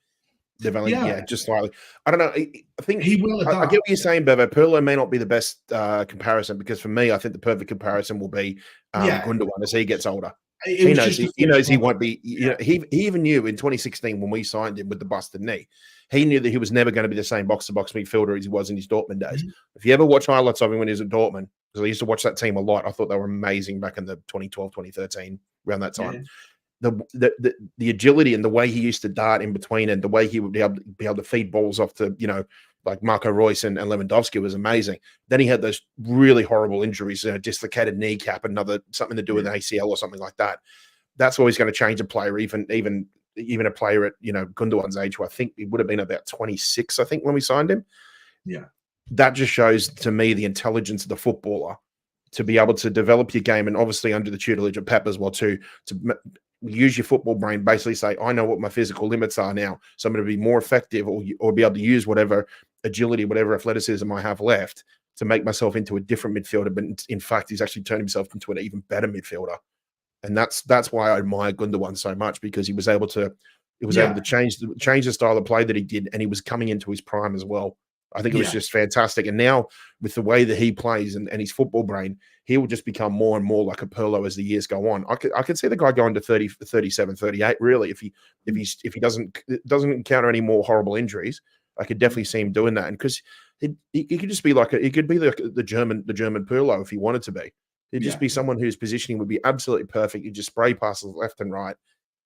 They've only just slightly. I don't know. I think he will adapt. I get what you're saying, Bevo. Pirlo may not be the best comparison, because for me, I think the perfect comparison will be Gundogan as he gets older. He knows he won't be. You know, he even knew in 2016 when we signed him with the busted knee, he knew that he was never going to be the same box-to-box midfielder as he was in his Dortmund days. Mm-hmm. If you ever watch highlights of him when he was at Dortmund, because I used to watch that team a lot, I thought they were amazing back in the 2012, 2013, around that time. Yeah. The agility and the way he used to dart in between, and the way he would be able to feed balls off to, you know, like Marco Reus and Lewandowski was amazing. Then he had those really horrible injuries, dislocated kneecap, something to do with an ACL or something like that. That's always going to change a player, even a player at, you know, Gundogan's age, who I think he would have been about 26, I think, when we signed him. Yeah. That just shows to me the intelligence of the footballer to be able to develop your game, and obviously under the tutelage of Pep as well, to use your football brain, basically say, I know what my physical limits are now, so I'm going to be more effective, or be able to use whatever agility, whatever athleticism I have left to make myself into a different midfielder. But in fact, he's actually turned himself into an even better midfielder. And that's why I admire Gundogan so much, because he was able to change the style of play that he did, and he was coming into his prime as well. I think it was just fantastic. And now with the way that he plays and his football brain, he will just become more and more like a Pirlo as the years go on. I could see the guy going to 30, 37, 38, really, if he doesn't encounter any more horrible injuries. I could definitely see him doing that. And because he could just be the German Pirlo if he wanted to be. He'd just be someone whose positioning would be absolutely perfect. He'd just spray passes left and right,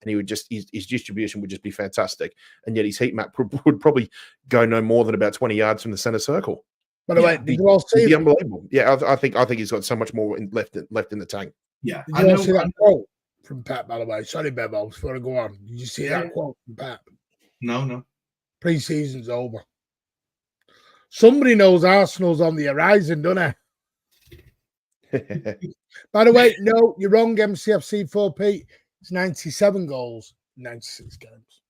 and he would just his distribution would just be fantastic. And yet his heat map would probably go no more than about 20 yards from the center circle. By the way, did you all see unbelievable? Yeah, I think he's got so much more left in the tank. Yeah, did you all see that quote from Pep? By the way, sorry, Bevo, before I go on, did you see that quote from Pep? No. Pre-season's over. Somebody knows Arsenal's on the horizon, don't they? By the way, no, you're wrong, MCFC 4P. It's 97 goals, 96 games.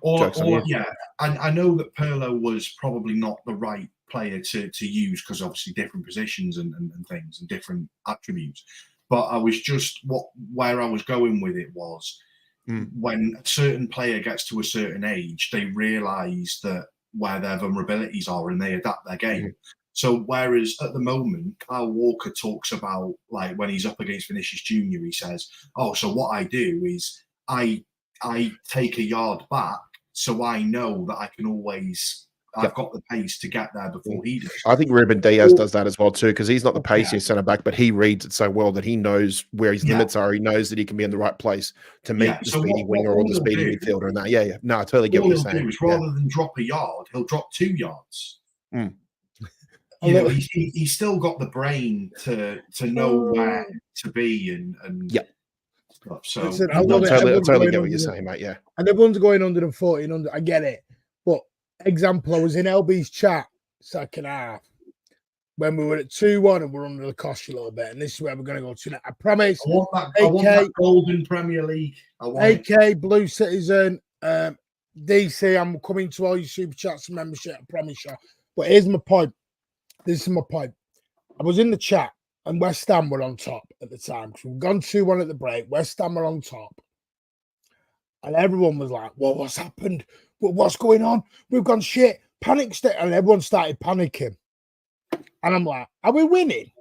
I know that Pirlo was probably not the right player to use, because obviously different positions and things and different attributes. But I was just where I was going with it was when a certain player gets to a certain age, they realise that where their vulnerabilities are and they adapt their game. So whereas at the moment, Kyle Walker talks about, like, when he's up against Vinicius Jr., he says, oh, so what I do is I take a yard back, so I know that I can always, I've got the pace to get there before he does. I think Ruben Diaz does that as well too, because he's not the paciest centre-back, but he reads it so well that he knows where his limits are. He knows that he can be in the right place to meet the speedy winger or the speedy midfielder and that. Yeah. No, I totally get what you're saying. Rather than drop a yard, he'll drop 2 yards. You know, he's still got the brain to know where to be and stuff. So listen, I totally get what you're saying, mate. Yeah, and everyone's going under and 1400. I get it, but example, I was in LB's chat second half when we were at 2-1 and we're under the cosh a little bit, and this is where we're going to go to now. I promise. I want that golden Premier League. AK Blue Citizen, DC. I'm coming to all your super chats and membership. I promise you. But here's my point. This is my point. I was in the chat and West Ham were on top at the time because we've gone 2-1 at the break. West Ham were on top. And everyone was like, well, what's happened? Well, what's going on? We've gone shit. Panic state. And everyone started panicking. And I'm like, are we winning?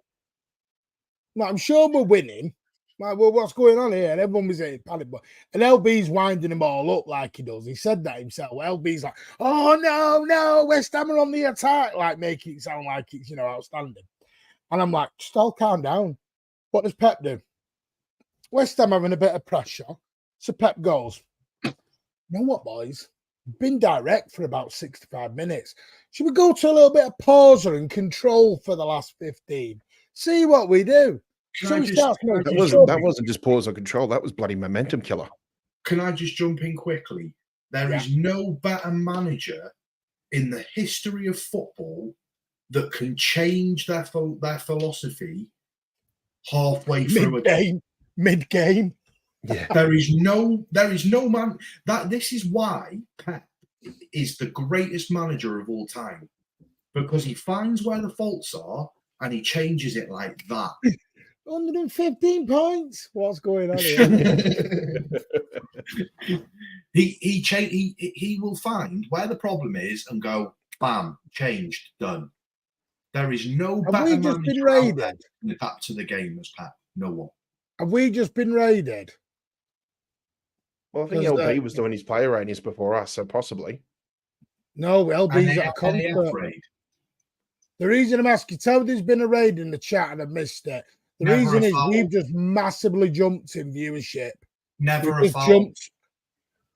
Like, I'm sure we're winning. Like, well, what's going on here? And everyone was in panic. And LB's winding them all up like he does. He said that himself. LB's like, oh, no, West Ham are on the attack. Like, making it sound like it's, outstanding. And I'm like, just all calm down. What does Pep do? West Ham having a bit of pressure. So Pep goes, you know what, boys? Been direct for about 65 minutes. Should we go to a little bit of pauser and control for the last 15? See what we do. That wasn't just pause or control. That was bloody momentum killer. Can I just jump in quickly? There is no better manager in the history of football that can change their philosophy halfway through a game. Mid-game. Yeah. There is no man that this is why Pep is the greatest manager of all time, because he finds where the faults are and he changes it like that. 115 points. What's going on here? he will find where the problem is and go, bam, changed, done. There is no better manager out there that can adapt to the game as Pep. No one. Have we just been raided? Well, I think LB was doing his player ratings before us, so possibly. No, LB's at a concert. The reason I'm asking, tell me there's been a raid in the chat and I've missed it. The reason is we've just massively jumped in viewership. Never a foul.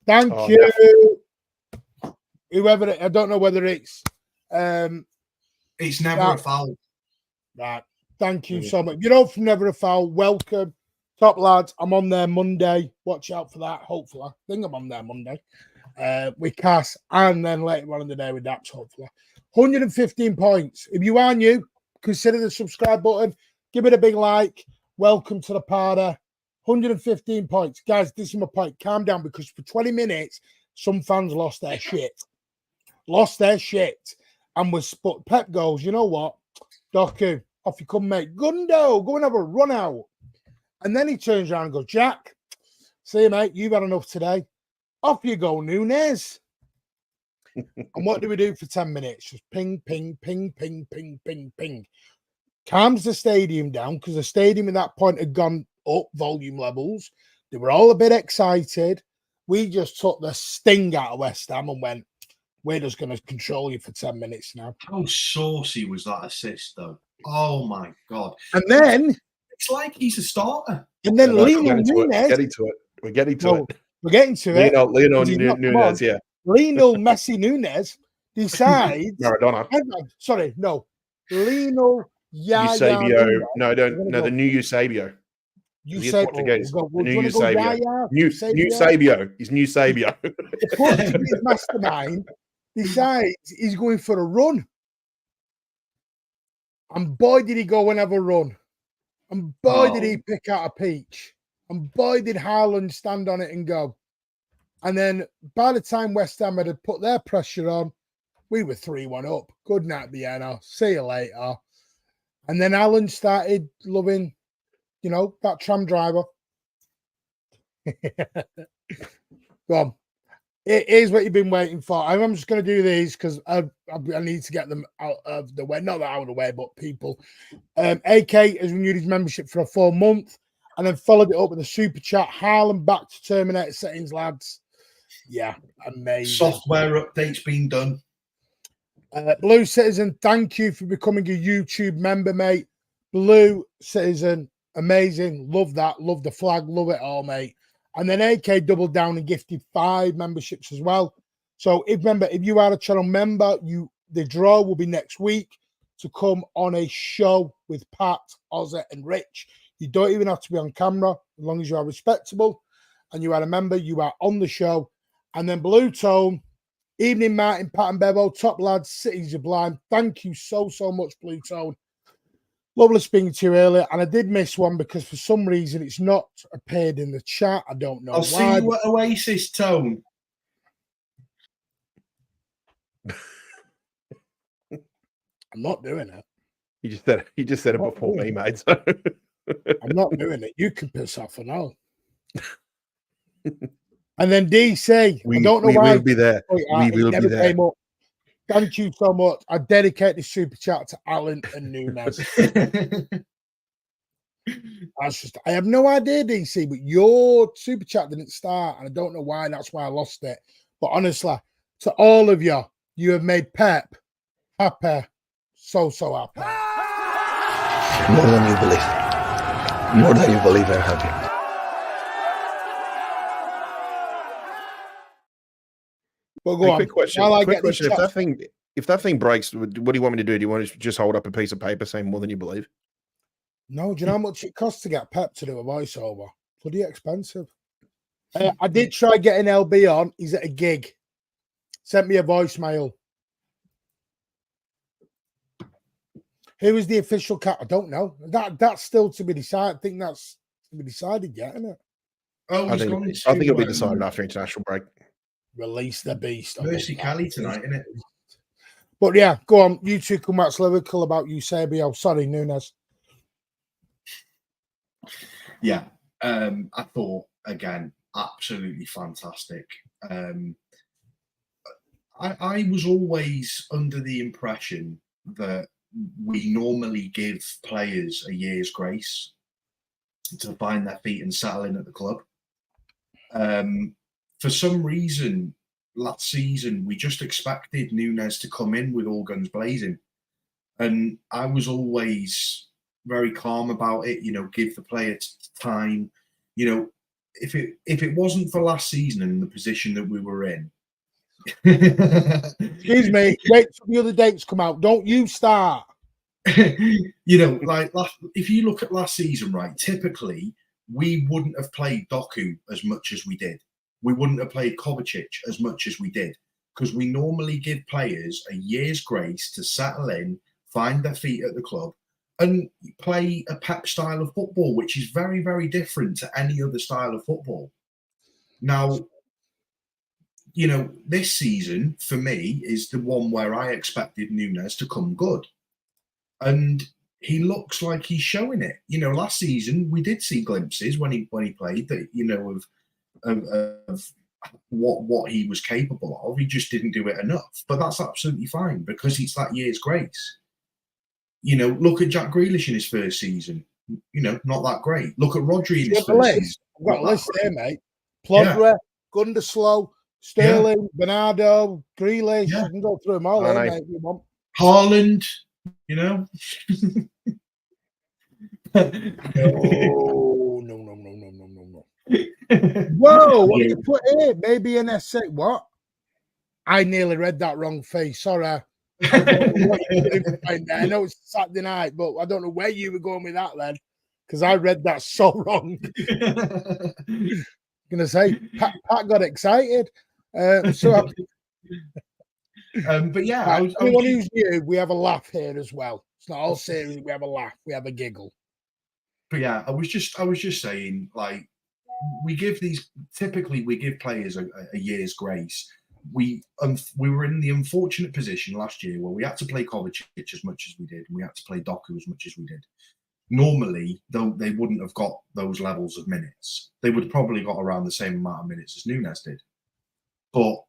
Thank you. Whoever, I don't know whether it's... it's never a foul. Right. Thank you so much. You're all from Never a Foul. Welcome. Top lads, I'm on there Monday. Watch out for that, hopefully. I think I'm on there Monday. With Cass, and then later on in the day with Daps, hopefully. 115 points. If you are new, consider the subscribe button. Give it a big like. Welcome to the party. 115 points. Guys, this is my point. Calm down, because for 20 minutes, some fans lost their shit. And but Pep goes, you know what? Doku, off you come, mate. Gundo, go and have a run out. And then he turns around and goes, Jack, see you, mate. You've had enough today. Off you go, Nunes. And what do we do for 10 minutes? Just ping, ping, ping, ping, ping, ping, ping. Calms the stadium down, because the stadium at that point had gone up volume levels. They were all a bit excited. We just took the sting out of West Ham and went, we're just going to control you for 10 minutes now. How saucy was that assist, though? Oh, my God. And then... It's like he's a starter. And then Nunes... We're getting to it. We're getting to it. Lionel Nunes, yeah. Lionel Messi Nunes decides... Maradona. Sorry, no. Lionel Eusebio. No, the new Eusebio. He's Portuguese. New Eusebio. New Eusebio. He's new Eusebio. The Portuguese mastermind decides he's going for a run. And boy, did he go and have a run. And boy, did he pick out a peach. And boy, did Haaland stand on it and go. And then by the time West Ham had put their pressure on, we were 3-1 up. Good night, Vienna. See you later. And then Haaland started loving, that tram driver. Go on. It is what you've been waiting for. I'm just going to do these because I need to get them out of the way. Not out of the way, but people. AK has renewed his membership for a full month and then followed it up with a super chat. Haaland back to Terminator settings, lads. Yeah, amazing. Software updates being done. Blue Citizen, thank you for becoming a YouTube member, mate. Blue Citizen, amazing. Love that. Love the flag. Love it all, mate. And then AK doubled down and gifted 5 memberships as well. So if you are a channel member, the draw will be next week to come on a show with Pat, Ozzy, and Rich. You don't even have to be on camera as long as you are respectable and you are a member. You are on the show. And then Blue Tone, evening, Martin, Pat, and Bevo, top lads, Cities of Blind. Thank you so much, Blue Tone. Lovely speaking to you earlier, and I did miss one because for some reason it's not appeared in the chat. I don't know why. I'll see you at Oasis, Tone. I'm not doing it. You just said it What before me, doing? mate. So. I'm not doing it. You can piss off and all. And then DC, I don't know we why. will be there. We It will be never there. came up. Thank you so much. I dedicate this super chat to Alan and Nunes. That's just, I have no idea, DC, but your super chat didn't start, and I don't know why. That's why I lost it. But honestly, to all of you, you have made Pep happy, so happy. More than you believe. More than you believe I'm happy. But go Hey, on. quick question. While I Quick get this question. If that thing breaks, what do you want me to do? Do you want to just hold up a piece of paper saying more than you believe? No, do you know how much it costs to get Pep to do a voiceover? Bloody expensive. I did try getting LB on. He's at a gig. Sent me a voicemail. Who is the official cat? I don't know. That's still to be decided. I think that's to be decided yet, isn't it? Oh, I think it'll be decided after international break. Release the beast. Mercy Kelly tonight, isn't it? But yeah, go on. You two come wax lyrical about Eusebio. Sorry, Nunes. Yeah, I thought again, absolutely fantastic. I was always under the impression that we normally give players a year's grace to find their feet and settle in at the club. For some reason, last season we just expected Nunes to come in with all guns blazing, and I was always very calm about it. You know, give the player time. You know, if it wasn't for last season and the position that we were in. Excuse me. Wait till the other dates come out. Don't you start. You know, like if you look at last season, right? Typically, we wouldn't have played Doku as much as we did. We wouldn't have played Kovacic as much as we did, because we normally give players a year's grace to settle in, find their feet at the club, and play a Pep style of football, which is very, very different to any other style of football. Now, you know, this season for me is the one where I expected Nunes to come good, and he looks like he's showing it. You know, last season we did see glimpses when he played that, you know, of what he was capable of. He just didn't do it enough, but that's absolutely fine because it's that year's grace. You know, look at Jack Grealish in his first season. You know, not that great. Look at Rodri in his first season. I've got a list there, mate. Plodra, Gunderslow, Sterling, Bernardo, Grealish. You can go through them all, mate, if you want. Haaland, you know. No. Whoa, what did you put here? Maybe an essay. What? I nearly read that wrong, face. Sorry. I know it's Saturday night, but I don't know where you were going with that then, because I read that so wrong. Gonna say Pat got excited. But yeah, anyone who's new, we have a laugh here as well. It's not all serious. We have a laugh. We have a giggle. But yeah, I was just saying, like, we give players a year's grace. We were in the unfortunate position last year where we had to play Kovacic as much as we did, and we had to play Doku as much as we did. Normally, though, they wouldn't have got those levels of minutes. They would have probably got around the same amount of minutes as Nunes did. But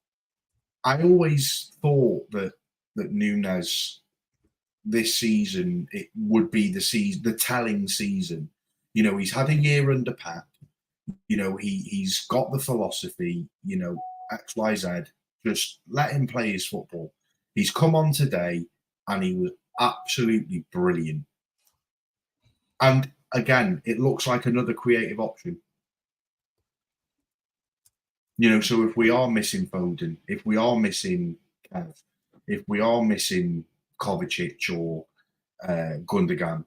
I always thought that Nunes this season, it would be the telling season. You know, he's had a year under Pep. You know, he's got the philosophy, you know, X, Y, Z. Just let him play his football. He's come on today and he was absolutely brilliant. And again, it looks like another creative option. You know, so if we are missing Foden, if we are missing Kev, if we are missing Kovacic or Gundogan,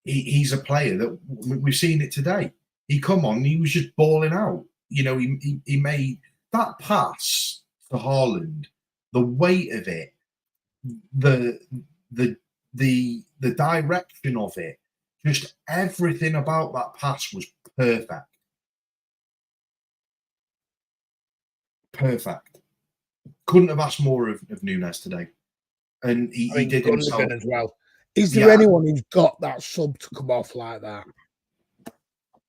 he's a player that we've seen it today. He come on, he was just balling out. You know, he made that pass to Haaland, the weight of it, the direction of it, just everything about that pass was perfect. Perfect. Couldn't have asked more of Nunes today. And he did himself as well. Is there anyone who's got that sub to come off like that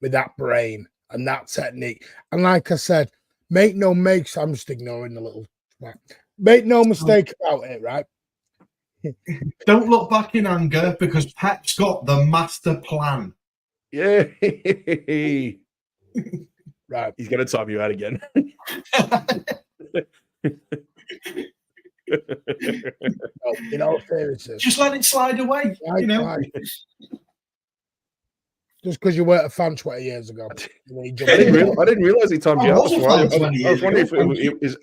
with that brain and that technique? And like I said, I'm just ignoring the little. Make no mistake about it, right? Don't look back in anger because Pep's got the master plan. Yeah. Right. He's going to time you out again. No, in all seriousness. Just let it slide away, you know. Just because you weren't a fan 20 years ago. I didn't realize he timed you out.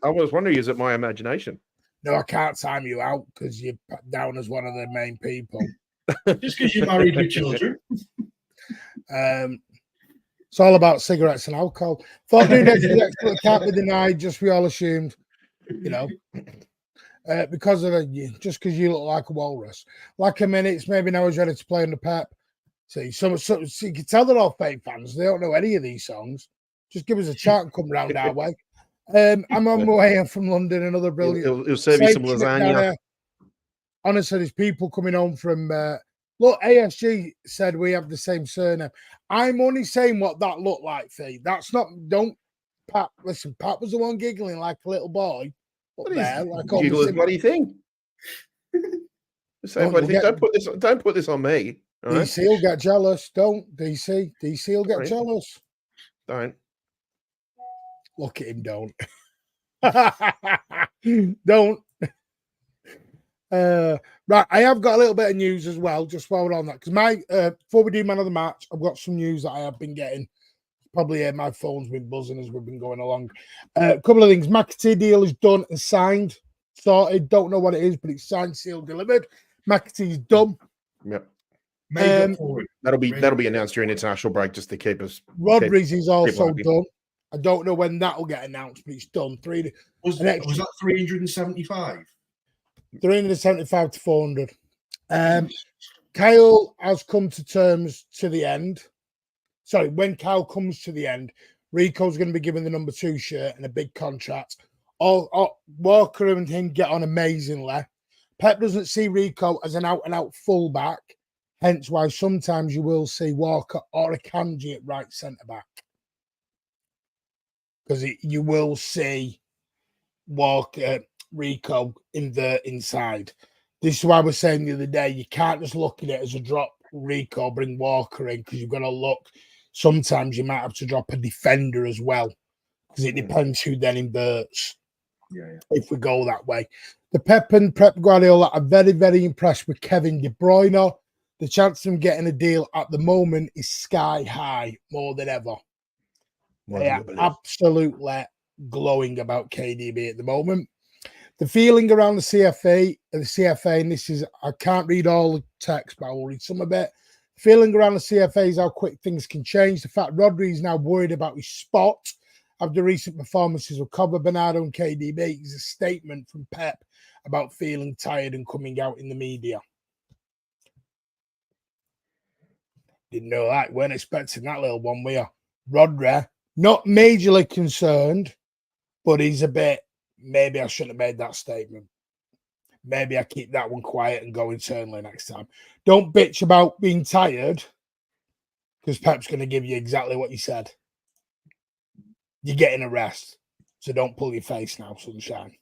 I was wondering, is it my imagination? No, I can't time you out because you're down as one of the main people. Just because you're married with children. It's all about cigarettes and alcohol. Thought Nunes was excellent, can't be denied, just we all assumed, you know. Because of just because you look like a walrus. Like a minute, maybe now he's ready to play under Pep. See, so you can tell they're all fake fans. They don't know any of these songs. Just give us a chat and come round our way. I'm on my way from London. Another brilliant. It'll serve you some lasagna. Honestly, there's people coming home from. Look, ASG said we have the same surname. I'm only saying what that looked like, Fee. That's not. Don't. Pat, listen. Pat was the one giggling like a little boy. What there, like giggle is bloody thing. Don't put this on me. Right? DC will get jealous. Don't DC. DC will get jealous. Don't. Look at him. Don't. Don't. Right. I have got a little bit of news as well. Just while we're on that, because before we do man of the match, I've got some news that I have been getting. Probably my phone's been buzzing as we've been going along. A couple of things. McAtee deal is done and signed, sorted. Don't know what it is, but it's signed, sealed, delivered. McAtee's done. Yep. That'll be announced during international break just to keep us. Rodriguez is also done. I don't know when that will get announced, but it's done. Was that 375? 375 to 400. Kyle has come to terms to the end. Sorry, when Kyle comes to the end, Rico's going to be given the number 2 shirt and a big contract. Walker and him get on amazingly. Pep doesn't see Rico as an out-and-out fullback, hence why sometimes you will see Walker or a Kanji at right centre-back. Because you will see Rico in the inside. This is why I was saying the other day, you can't just look at it as a drop Rico, bring Walker in, because you've got to look. Sometimes you might have to drop a defender as well, because it depends who then inverts. Yeah. If we go that way. The Pep and Pep Guardiola are very, very impressed with Kevin De Bruyne. The chance of him getting a deal at the moment is sky high, more than ever. They are absolutely glowing about KDB at the moment. The feeling around the CFA, and this is, I can't read all the text, but I will read some of it. Feeling around the CFA is how quick things can change. The fact Rodri is now worried about his spot after recent performances of Cobb, Bernardo and KDB is a statement from Pep about feeling tired and coming out in the media. Didn't know that. Weren't expecting that little one, were you? Rodri, not majorly concerned, but he's a bit, maybe I shouldn't have made that statement. Maybe I keep that one quiet and go internally next time. Don't bitch about being tired, because Pep's going to give you exactly what you said. You're getting a rest, so don't pull your face now, sunshine.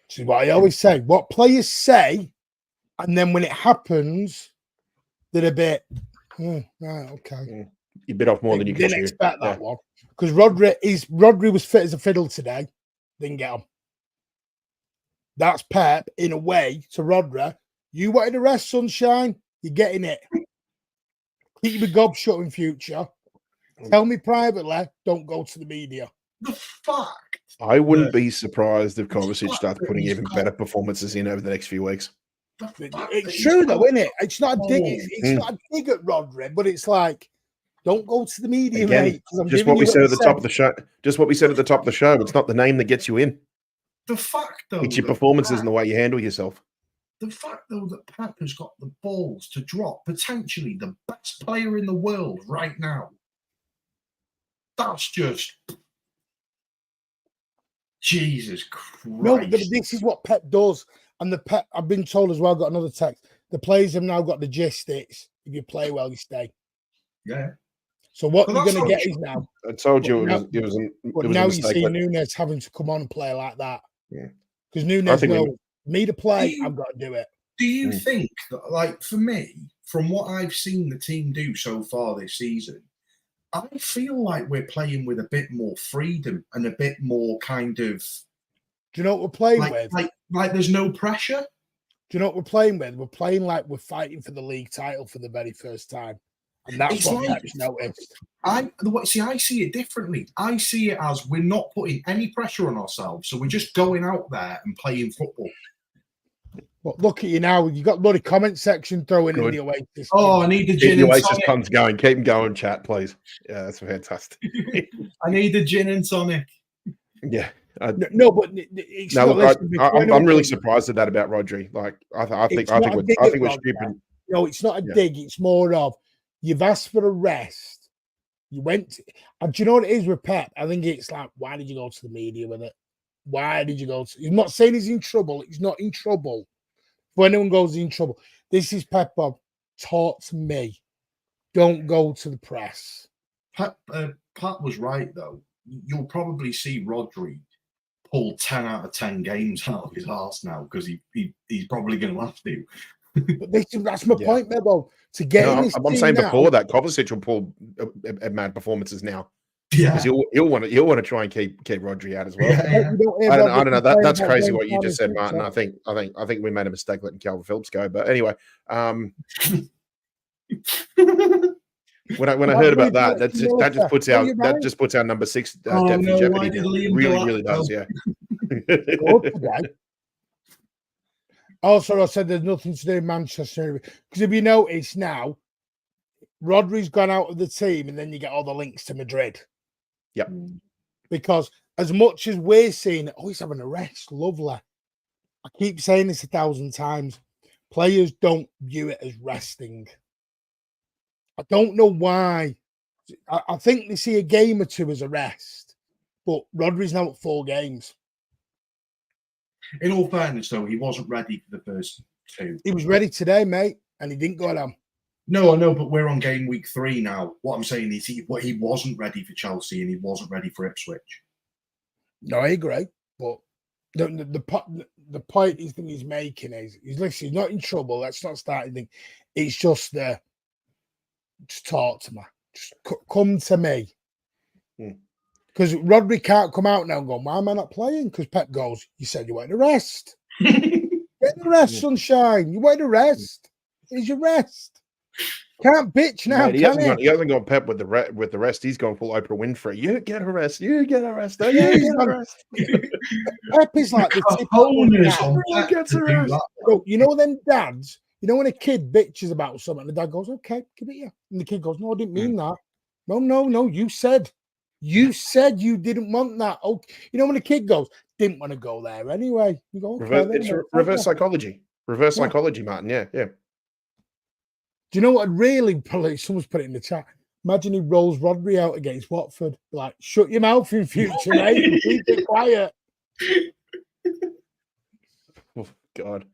This is what I always say. What players say, and then when it happens, they're a bit, right, okay. You bit off more than you could. Didn't expect that one. Because Rodri was fit as a fiddle today. Didn't get him. That's Pep in a way to Rodri. You wanted a rest, sunshine. You're getting it. Keep your gob shut in future. Tell me privately, don't go to the media. The fuck? I wouldn't be surprised if Kovacic starts putting even better performances in over the next few weeks. It's true though, isn't it? It's not a dig. It's not a dig at Rodri, but it's like, don't go to the media, again, mate. Just what we said at the top of the show. Just what we said at the top of the show. It's not the name that gets you in. The fact, though, it's your performances and the way you handle yourself. The fact, though, that Pep has got the balls to drop potentially the best player in the world right now. That's just Jesus Christ. No, this is what Pep does. And I've been told as well, got another text. The players have now got the gist. It's if you play well, you stay. Yeah. So what But you're that's going to not get true. is now. I told you But it was But a now you mistake. see but Nunes having to come on and play like that. Yeah. Because I Nunes think we- knows me to play, I've got to do it. Do you think that, like, for me, from what I've seen the team do so far this season, I feel like we're playing with a bit more freedom and a bit more kind of. Do you know what we're playing like, with? Like there's no pressure. Do you know what we're playing with? We're playing like we're fighting for the league title for the very first time. And that's It's what like- Pep's noticed. I see it differently. I see it as we're not putting any pressure on ourselves, so we're just going out there and playing football. But look at you now. You got bloody comment section throwing in Good. the Oasis. Oh, I need the Keep gin the and Oasis tonic. puns going. Keep them going, chat, please. Yeah, that's fantastic. I need the gin and tonic. Yeah. No, but it's No, not. look, Listen, I'm really surprised at that about Rodri. Like, I think we're stupid. No, it's not a Yeah. dig. It's more of you've asked for a rest. You went, and do you know what it is with Pep? I think it's like, why did you go to the media with it? Why did you go to? He's not saying he's in trouble. He's not in trouble. When anyone goes in trouble, this is Pep Bob. Talk to me. Don't go to the press. Pat was right though. You'll probably see Rodri pull 10 out of 10 games out of his arse now because he's probably going to have to. But that's my point, Mebo. To get in this I'm team saying now, before that, Kovacic will pull mad performances now. Yeah, Because he'll want to try and keep Rodri out as well. Yeah. you I don't don't know. complain That's about crazy James what you just said, Harden, Martin. so- I think we made a mistake letting Calvin Phillips go. But anyway, when I heard about that, that just puts our number 6 Oh, depth no, in jeopardy. why did Now. Liam Really, go really out, does. though? Yeah. Good today. Also, I said there's nothing to do in Manchester because if you notice now, Rodri's gone out of the team, and then you get all the links to Madrid. Yep. Because as much as we're seeing, oh, he's having a rest, lovely. I keep saying this 1,000 times. Players don't view it as resting. I don't know why. I think they see a game or two as a rest, but Rodri's now at 4 games. In all fairness, though, he wasn't ready for the first 2. He was ready today, mate, and he didn't go down. No, I know, but we're on game week 3 now. What I'm saying is he wasn't ready for Chelsea and he wasn't ready for Ipswich. No, I agree, but the point he's making is he's not in trouble. Let's not start anything. It's just just talk to me. Just come to me. Because Rodri can't come out now and go, why am I not playing? Because Pep goes, you said you wanted a rest. Get the rest, sunshine. You wanted a rest. Here's your rest. Can't bitch now. Mate, he hasn't gone Pep with the rest. He's gone full Oprah Winfrey. You get a rest. You get a rest. You get a rest. Pep is like the Cojones gets a rest. So, you know them dads, you know when a kid bitches about something, the dad goes, okay, give it you. And the kid goes, no, I didn't mean that. No, you said you didn't want that. Oh, you know when a kid goes, didn't want to go there anyway. You go, okay, It's reverse psychology. Reverse psychology, Martin. Yeah. Do you know what? Really, probably someone's put it in the chat. Imagine he rolls Rodri out against Watford. Like, shut your mouth in future, mate. Keep it quiet. Oh God.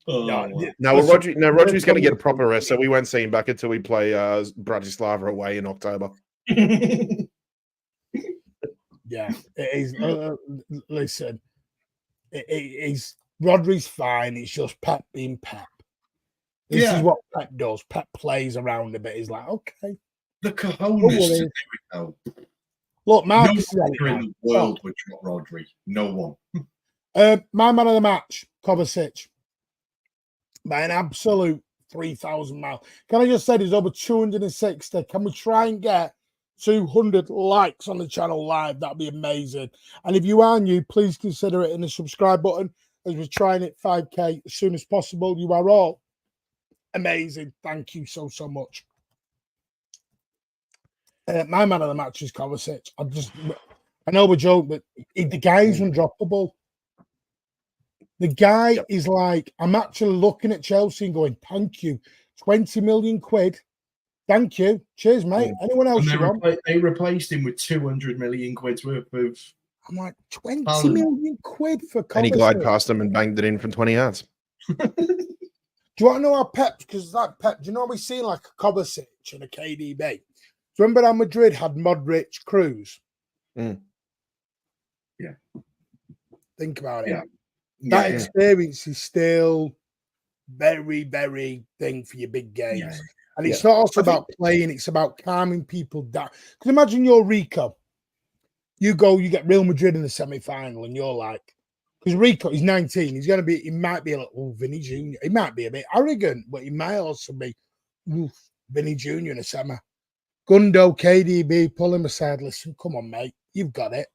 Rodri's going to get a proper rest, so we won't see him back until we play Bratislava away in October. Yeah, it is. Listen, it is. Rodri's fine. It's just Pep being Pep. This is what Pep does. Pep plays around a bit. He's like, okay. The cojones to do it, though. Look, Mark. No player in the world would drop Rodri. No one. My man of the match, Kovacic. By an absolute 3,000 miles. Can I just say there's over 260? Can we try and get 200 likes on the channel live? That'd be amazing. And if you are new, please consider it in the subscribe button as we're trying it 5K as soon as possible. You are all amazing. Thank you so much. My man of the match is Kovacic. I know we're joking, but the guy is undroppable. The guy is like, I'm actually looking at Chelsea and going, thank you. 20 million quid. Thank you. Cheers, mate. Anyone else you want? They replaced him with 200 million quid's worth of I'm like, 20 Haaland. million quid for And he Kovacic. glide past him and banged it in from 20 yards. Do you want to know how Pep? Because like Pep, do you know how we seen like a Kovacic and a KDB? Do you remember how Madrid had Modric, Cruz? Mm. Yeah. Think about it. Yeah. That Yeah. experience is still very, very thing for your big games. Yeah. And it's not also about playing, it's about calming people down. Because imagine you're Rico. You go, you get Real Madrid in the semi-final, and you're like, because Rico, he's 19, he's going to be, he might be like, oh, Vinny Jr. He might be a bit arrogant, but he might also be, oof, Vinny Jr. in a semi. Gundo, KDB, pull him aside. Listen, come on, mate. You've got it.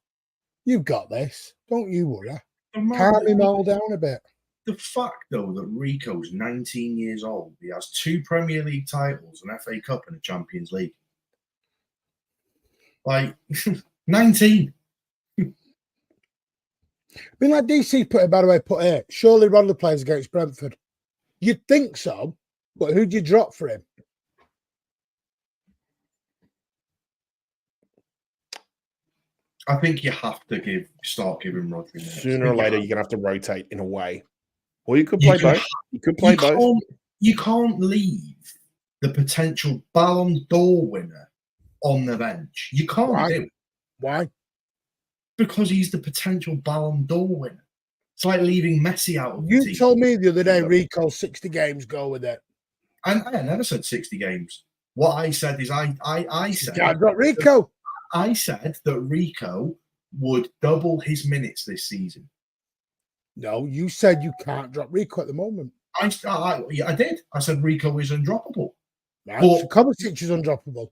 You've got this. Don't you worry. Calm him all down a bit. The fact, though, that Rico's 19 years old, he has 2 Premier League titles, an FA Cup and a Champions League. Like, 19. Been like DC put it, by the way, put it. Surely Rodley plays against Brentford. You'd think so, but who'd you drop for him? I think you have to start giving Rodri minutes. Sooner or later, you're going to have to rotate in a way. Or you could play both. You could play both. You can't leave the potential Ballon d'Or winner on the bench. You can't do it. Why? Because he's the potential Ballon d'Or winner. It's like leaving Messi out of the team. You told me the other day, Rico, 60 games, go with it. And I never said 60 games. What I said is I said... I got Rico. I said that Rico would double his minutes this season. No, you said you can't drop Rico at the moment. I did. I said Rico is undroppable. Right? So Kovacic is undroppable.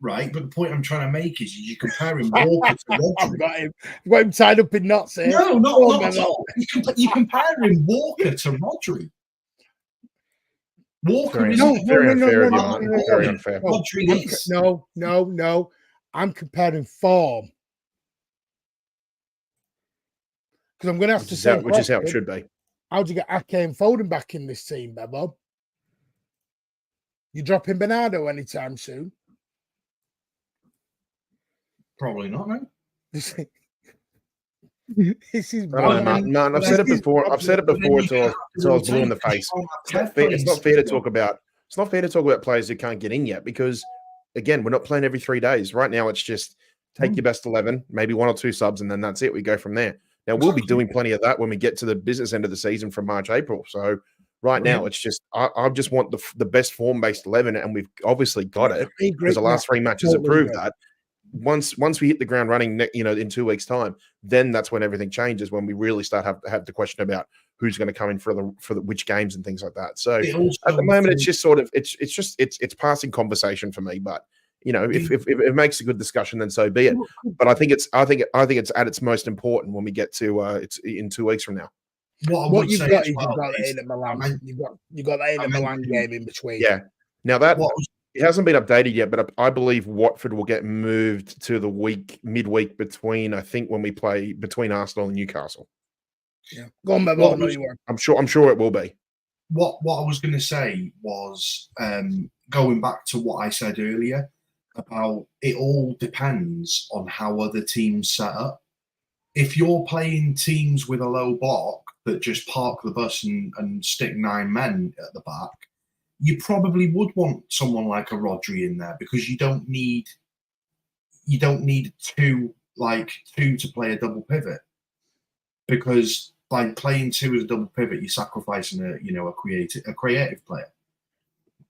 Right, but the point I'm trying to make is you compare him Walker to Rodri. I've got him tied up in knots here. No, not at all. You compare him Walker to Rodri. Walker is very unfair. Rodri is. No. I'm comparing form. Because I'm going to have to say, which is how it should be. How'd you get Ake and Foden back in this team, Bebo? You dropping Bernardo anytime soon? Probably not, no. This is man. I've said it before. I've said it before till I was blue in the face. It's not fair to talk about. It's not fair to talk about players who can't get in yet because, again, we're not playing every 3 days. Right now, it's just take your best 11, maybe 1 or 2 subs, and then that's it. We go from there. Now, we'll be doing plenty of that when we get to the business end of the season from March, April. So right now, it's just I just want the best form-based 11, and we've obviously got it because the last 3 matches have proved that. Once we hit the ground running, in 2 weeks' time, then that's when everything changes. When we really start have the question about who's going to come in for the which games and things like that. So at the moment, it's just sort of it's passing conversation for me. But if it makes a good discussion, then so be it. But I think it's at its most important when we get to it's in 2 weeks from now. What you've got is you've got that in at Milan. You've got that in at Milan game in between. Yeah. Now that. It hasn't been updated yet, but I believe Watford will get moved to the midweek between, I think, when we play between Arsenal and Newcastle. Yeah, go on, Bevo. I'm sure it will be. What I was going to say was going back to what I said earlier about it all depends on how other teams set up. If you're playing teams with a low block that just park the bus and stick 9 men at the back, you probably would want someone like a Rodri in there because you don't need 2 to play a double pivot, because by playing 2 as a double pivot, you're sacrificing a creative player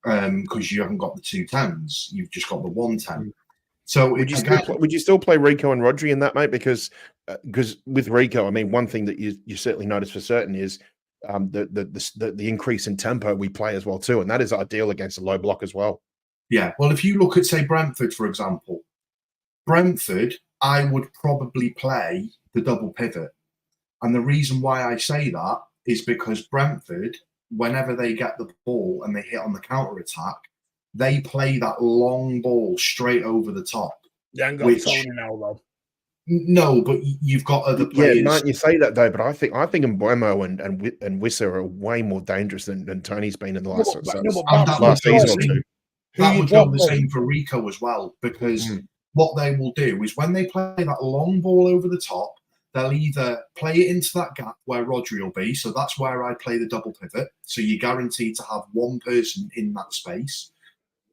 because you haven't got the 2 10s, you've just got the 1 10. So would you still play Rico and Rodri in that, mate? Because with Rico, I mean, one thing that you certainly notice for certain is the increase in tempo we play as well too, and that is ideal against a low block as well. Yeah, well, if you look at, say, Brentford, for example, I would probably play the double pivot, and the reason why I say that is because Brentford, whenever they get the ball and they hit on the counter attack, they play that long ball straight over the top. You ain't got Tony now, though. No, but you've got other players. Yeah, Martin, you say that though, but I think Mbeumo and Wissa are way more dangerous than Tony's been in the last season or 2. That would go the same for Rico as well, because what they will do is when they play that long ball over the top, they'll either play it into that gap where Rodri will be, so that's where I play the double pivot. So you're guaranteed to have one person in that space.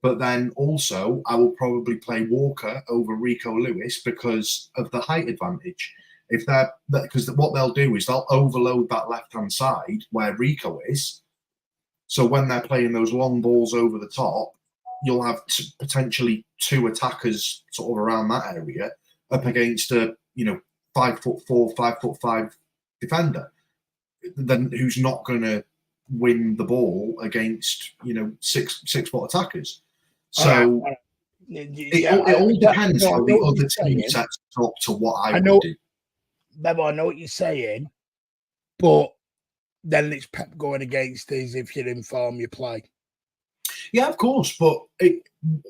But then also, I will probably play Walker over Rico Lewis because of the height advantage. Because what they'll do is they'll overload that left-hand side where Rico is. So when they're playing those long balls over the top, you'll have potentially two attackers sort of around that area up against a 5'4", 5'5" defender, then who's not going to win the ball against 6 foot attackers. So it all depends how the other team sets up to what I would do. Bebo, I know what you're saying, but then it's Pep going against is if you're in form, you play. Yeah, of course, but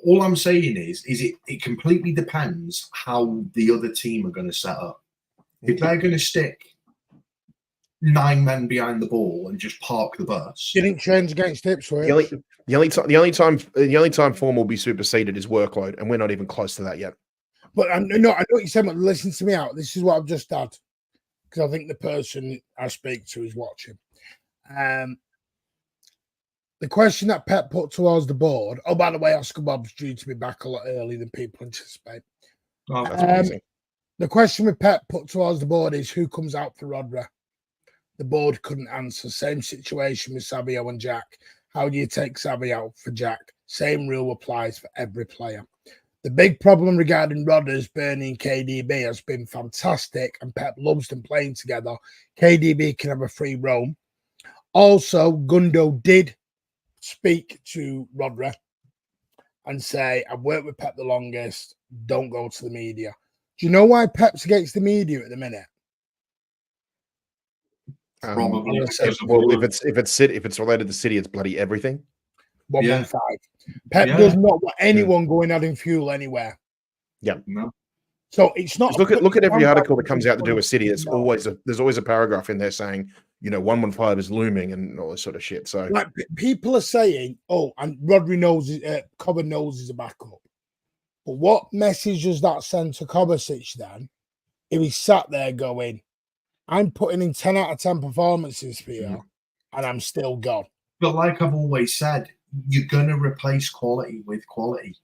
all I'm saying is it completely depends how the other team are going to set up. If they're going to stick 9 men behind the ball and just park the bus, didn't change against Ipswich. The only time form will be superseded is workload, and we're not even close to that yet. But I know what you're saying. But listen to me out. This is what I've just had, because I think the person I speak to is watching. The question that Pep put towards the board. Oh, by the way, Oscar Bob's due to be back a lot earlier than people anticipate. Oh, that's amazing. The question with Pep put towards the board is who comes out for Rodri. The board couldn't answer. Same situation with Savio and Jack. How do you take Savio out for Jack? Same rule applies for every player. The big problem regarding Rodgers, Bernie and KDB has been fantastic, and Pep loves them playing together. KDB can have a free roam. Also, Gundo did speak to Rodri and say, I've worked with Pep the longest, don't go to the media. Do you know why Pep's against the media at the minute? Probably if it's related to City, it's bloody everything. 115. Pep does not want anyone going adding fuel anywhere. Yeah. No. So it's not. Look at every article that comes out to do with City. There's always a paragraph in there saying, 115 is looming and all this sort of shit. So like people are saying, oh, and Rodri knows, Cobb knows he's a backup. But what message does that send to Kovacic then? If he sat there going, I'm putting in 10 out of 10 performances for you, and I'm still gone. But like I've always said, you're going to replace quality with quality.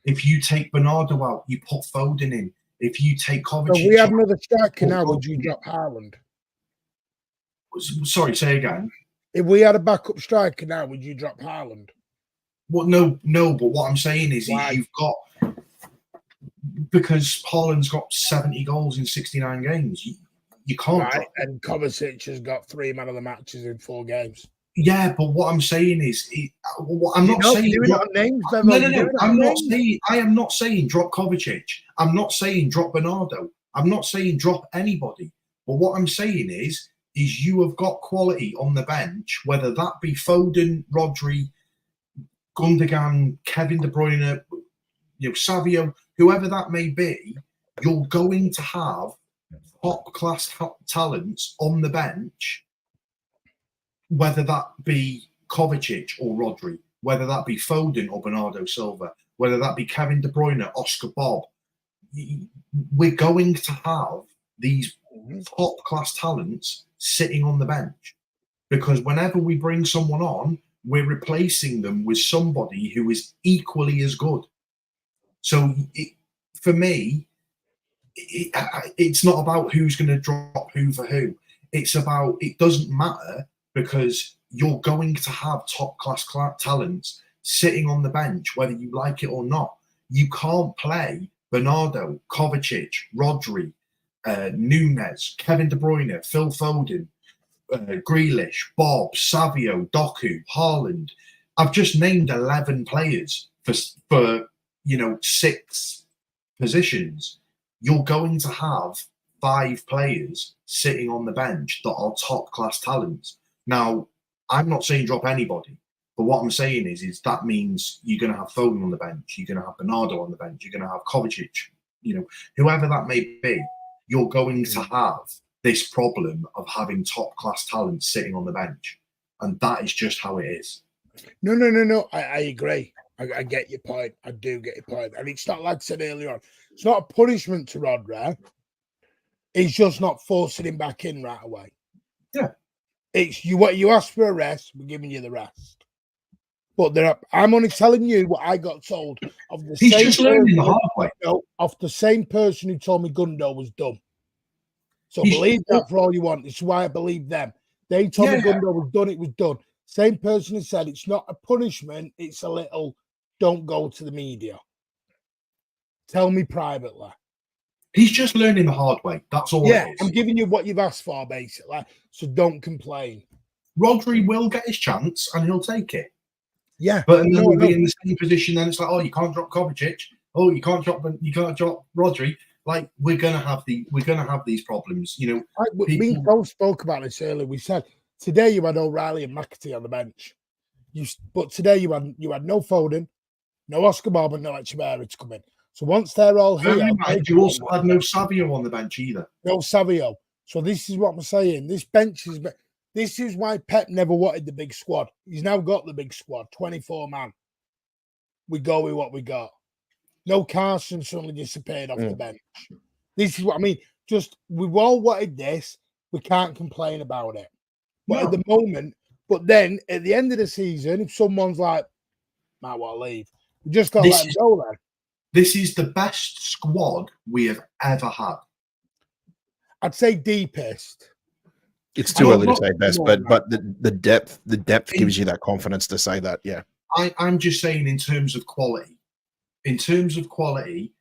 If you take Bernardo out, you put Foden in. If you take Kovacic, so we have another striker now. Would you drop Haaland? Sorry, say again. If we had a backup striker now, would you drop Haaland? Well, no. But what I'm saying is you've got, because Haaland's got 70 goals in 69 games. You can't. Right, and Kovacic has got 3 man of the matches in 4 games. Yeah, but what I'm saying is, I'm not saying. I am not saying drop Kovacic. I'm not saying drop Bernardo. I'm not saying drop anybody. But what I'm saying is you have got quality on the bench, whether that be Foden, Rodri, Gundogan, Kevin De Bruyne, Savio, whoever that may be. You're going to have top class talents on the bench, whether that be Kovacic or Rodri, whether that be Foden or Bernardo Silva, whether that be Kevin De Bruyne, Oscar Bob. We're going to have these top class talents sitting on the bench, because whenever we bring someone on, we're replacing them with somebody who is equally as good. So for me, it's not about who's going to drop who for who. It's about, it doesn't matter, because you're going to have top class talents sitting on the bench, whether you like it or not. You can't play Bernardo, Kovacic, Rodri, Nunes, Kevin De Bruyne, Phil Foden, Grealish, Bob, Savio, Doku, Haaland. I've just named 11 players for 6 positions. You're going to have 5 players sitting on the bench that are top class talents. Now, I'm not saying drop anybody, but what I'm saying is that means you're going to have Foden on the bench, you're going to have Bernardo on the bench, you're going to have Kovacic, whoever that may be. You're going to have this problem of having top class talent sitting on the bench, and that is just how it is. No. I agree. I get your point. I do get your point, and it's not like I said earlier on. It's not a punishment to Rodri. He's just not forcing him back in right away. Yeah. It's you. What you asked for a rest, we're giving you the rest. But I'm only telling you what I got told of the He's same just learning the person- hard way. No, of the same person who told me Gundo was dumb. So He's- believe that for all you want. It's why I believe them. They told me Gundo was done. It was done. Same person who said it's not a punishment. It's a little. Don't go to the media. Tell me privately. He's just learning the hard way. That's all Yeah, it is. I'm giving you what you've asked for, basically. So don't complain. Rodri will get his chance and he'll take it. Yeah, But then we'll be in the same position. Then it's like, oh, you can't drop Kovacic. Oh, you can't drop Rodri. Like we're gonna have these problems. You know, we both spoke about this earlier. We said today you had O'Reilly and McAtee on the bench. But today you had no Foden, no Oscar Bob, and no Echeverri to come in. So once they're all here, you also had no Savio on the bench either. No Savio. So this is what I'm saying. This bench is. This is why Pep never wanted the big squad. He's now got the big squad, 24 man. We go with what we got. No Carson suddenly disappeared off the bench. This is what I mean. Just we've all wanted this. We can't complain about it. But at the moment, but then at the end of the season, if someone's like, might want to leave, we just got to let them go then. This is the best squad we have ever had. I'd say deepest. It's too early to say best, but the depth gives you that confidence to say that. Yeah, I'm just saying in terms of quality. In terms of quality,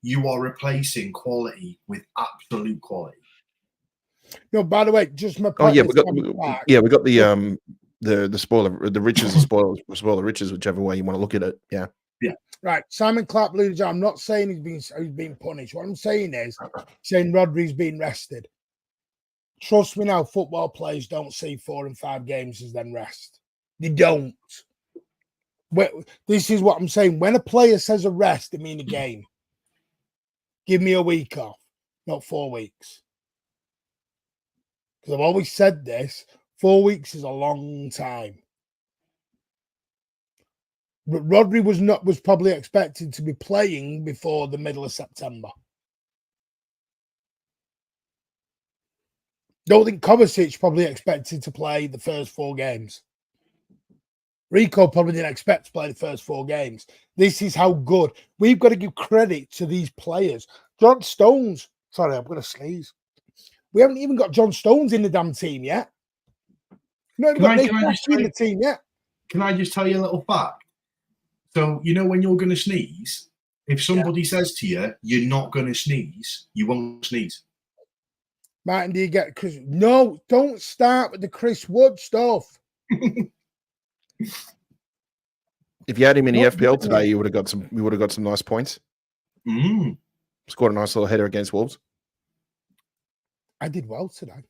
you are replacing quality with absolute quality. No, by the way, just my we got the spoiler, the riches, spoiler riches, whichever way you want to look at it. Yeah. Right, Simon Clark, I'm not saying he's been punished. What I'm saying is saying Rodri's been rested. Trust me now, football players don't see 4 and 5 games as then rest. They don't. This is what I'm saying. When a player says a rest, it means a game. Give me a week off, not 4 weeks. Because I've always said this, 4 weeks is a long time. But Rodri was probably expected to be playing before the middle of September. Don't think Kovacic probably expected to play the first 4 games. Rico probably didn't expect to play the first 4 games. This is how good. We've got to give credit to these players. John Stones. Sorry, I'm going to sneeze. We haven't even got John Stones in the damn team yet. No, got Nick in the team yet. Can I just tell you a little fact? So, you know when you're going to sneeze, if somebody says to you, you're not going to sneeze, you won't sneeze. Martin, do you get Chris? No, don't start with the Chris Wood stuff. If you had him in the FPL today, you would have got some. You would have got some nice points. Scored a nice little header against Wolves. I did well today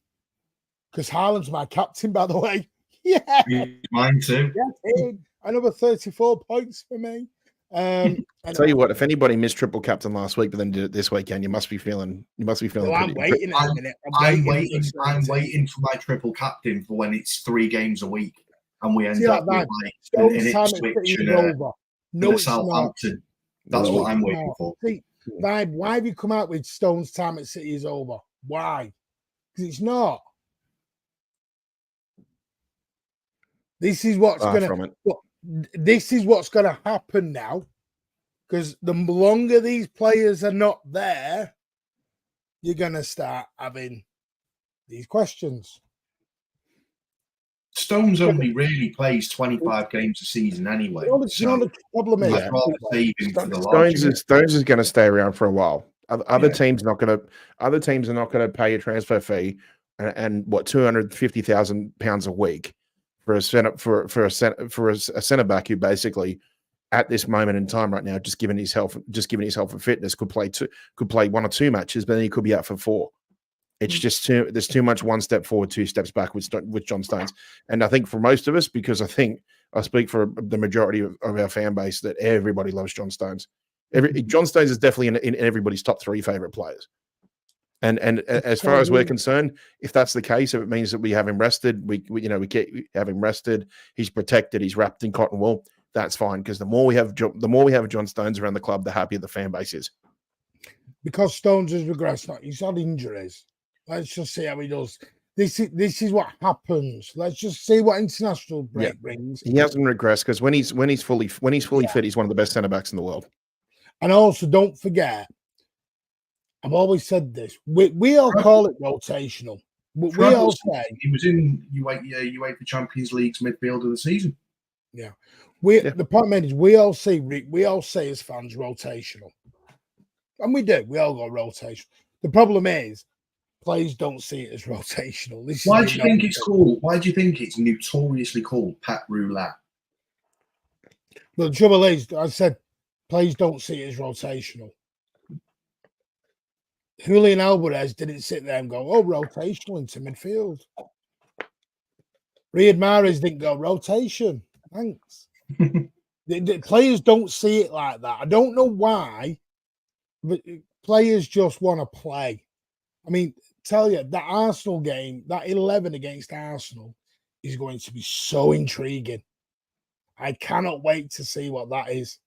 because Haaland's my captain, by the way. Yeah, mine too. Yeah, another 34 points for me. I'll tell you what, if anybody missed triple captain last week, but then did it this weekend, you must be feeling. Well, I'm waiting a minute. I'm waiting for my triple captain for when it's 3 games a week, and we end up with an Ipswich and a Southampton. That's what I'm waiting for. See, Vibe, why have you come out with Stone's time at City is over? Why? Because it's not. This is what's gonna happen now. Because the longer these players are not there, you're gonna start having these questions. Stones only really plays 25 games a season anyway. The problem is Stones is going to stay around for a while. Other teams are not going to pay a transfer fee and what £250,000 a week for a centre back who basically at this moment in time right now, just given his health and fitness, could play 1 or 2 matches, but then he could be out for 4. It's just there's too much 1 step forward, 2 steps back with John Stones. And I think for most of us, because I think I speak for the majority of our fan base, that everybody loves John Stones. John Stones is definitely in everybody's top 3 favorite players. And as far as we're concerned, if that's the case, if it means that we have him rested, we have him rested, he's protected, he's wrapped in cotton wool, that's fine. Because the more we have John Stones around the club, the happier the fan base is. Because Stones has regressed, he's had injuries. Let's just see how he does. This is what happens. Let's just see what international break brings. He hasn't regressed because when he's fully fit, he's one of the best centre backs in the world. And also, don't forget, I've always said this. We all call it rotational. We all say he was in UEFA Champions League's midfield of the season. Yeah. The point made is we all say as fans rotational. And we do. We all go rotational. The problem is players don't see it as rotational. Why do you think it's called? Why do you think it's notoriously called Pep Roulette? But the trouble is, I said players don't see it as rotational. Julian Alvarez didn't sit there and go, oh, rotational into midfield. Riyad Mahrez didn't go, rotation. Thanks. the players don't see it like that. I don't know why, but players just want to play. I mean, tell you, that Arsenal game, that 11 against Arsenal is going to be so intriguing. I cannot wait to see what that is.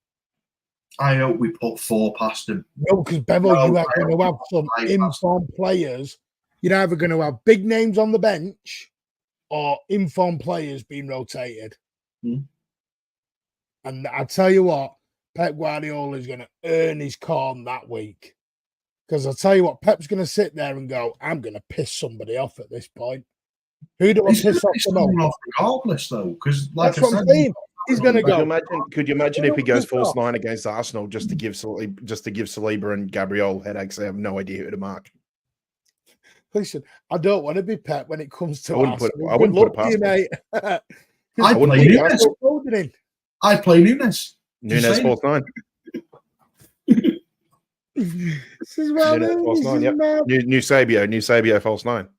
I hope we put 4 past them. No, because Bevel, you are going to have some informed players. You're either going to have big names on the bench or informed players being rotated. And I tell you what, Pep Guardiola is going to earn his corn that week. Because I tell you what, Pep's going to sit there and go, I'm going to piss somebody off at this point. Who do I piss off the most? Regardless, though, because like that's what I'm saying. He's going to go. Could you imagine if he goes false 9 against Arsenal just to give Saliba and Gabriel headaches? They have no idea who to mark. Listen, I don't want to be Pep when it comes to Arsenal. I wouldn't put it past mate. I'd play Nunes. Nunes false 9. This is what New Sabio false 9.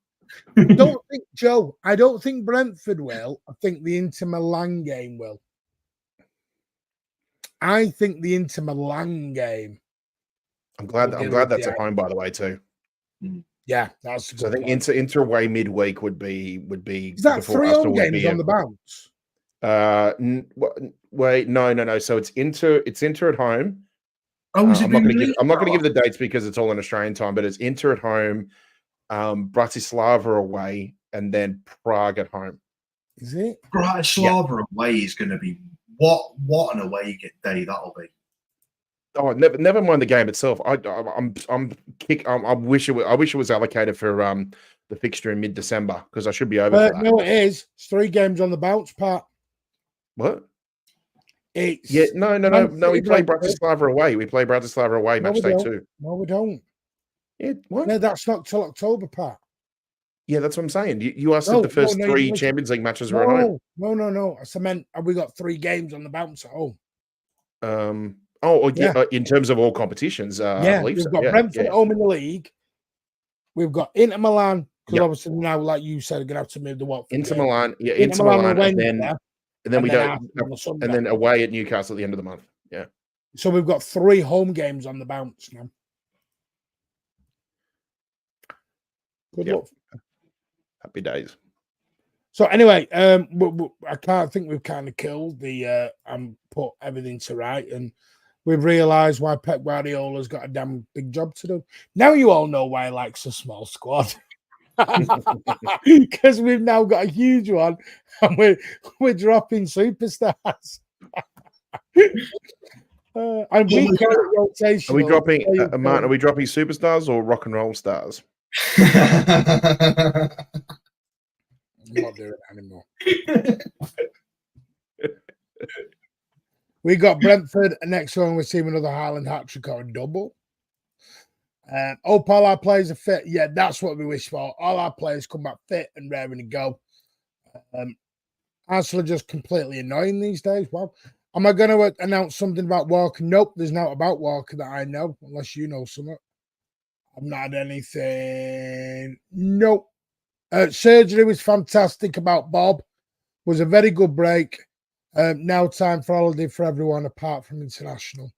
Don't think Joe. I don't think Brentford will. I think the Inter Milan game will. I think the Inter Milan game. I'm glad that's at home, by the way, too. Yeah, that's. So I think Inter away midweek would be. Is that 3 home games on the bounce? Wait, no. So it's Inter at home. Oh, I'm not going to give the dates because it's all in Australian time, but it's Inter at home, Bratislava away, and then Prague at home. Is it? Bratislava away is going to be what an away day that'll be. Oh, never mind the game itself. I wish it was allocated for the fixture in mid-December because I should be over for that. No, it is. It's 3 games on the bounce, Pat. What? It's no. We play Bratislava away. We play Bratislava away match day 2. No, we don't. Yeah, what? No, that's not till October, Pat. Yeah, that's what I'm saying. You asked if the first 3 Champions League matches were at home. No. I meant have we got 3 games on the bounce at home? In terms of all competitions, I believe we've so. got Brentford at home in the league. We've got Inter Milan because obviously now, like you said, we're gonna have to move the Watford. Inter Milan, and then we go, and then away at Newcastle at the end of the month. Yeah. So we've got 3 home games on the bounce now. Good luck. Happy days. So anyway, I can't think we've kind of killed the and put everything to right, and we've realised why Pep Guardiola's got a damn big job to do. Now you all know why he likes a small squad. Because we've now got a huge one and we're dropping superstars. And we call it rotation. Are we dropping Martin? Are we dropping superstars or rock and roll stars? I'm not doing it anymore. We got Brentford, and next one we're seeing another Haaland hat-trick or a double. Hope all our players are fit. Yeah, that's what we wish for. All our players come back fit and raring to go. Arsenal are just completely annoying these days. Well, am I going to announce something about Walker? Nope, there's not about Walker that I know, unless you know something. I've not had anything. Nope. Surgery was fantastic about Bob. Was a very good break. Now time for holiday for everyone apart from international.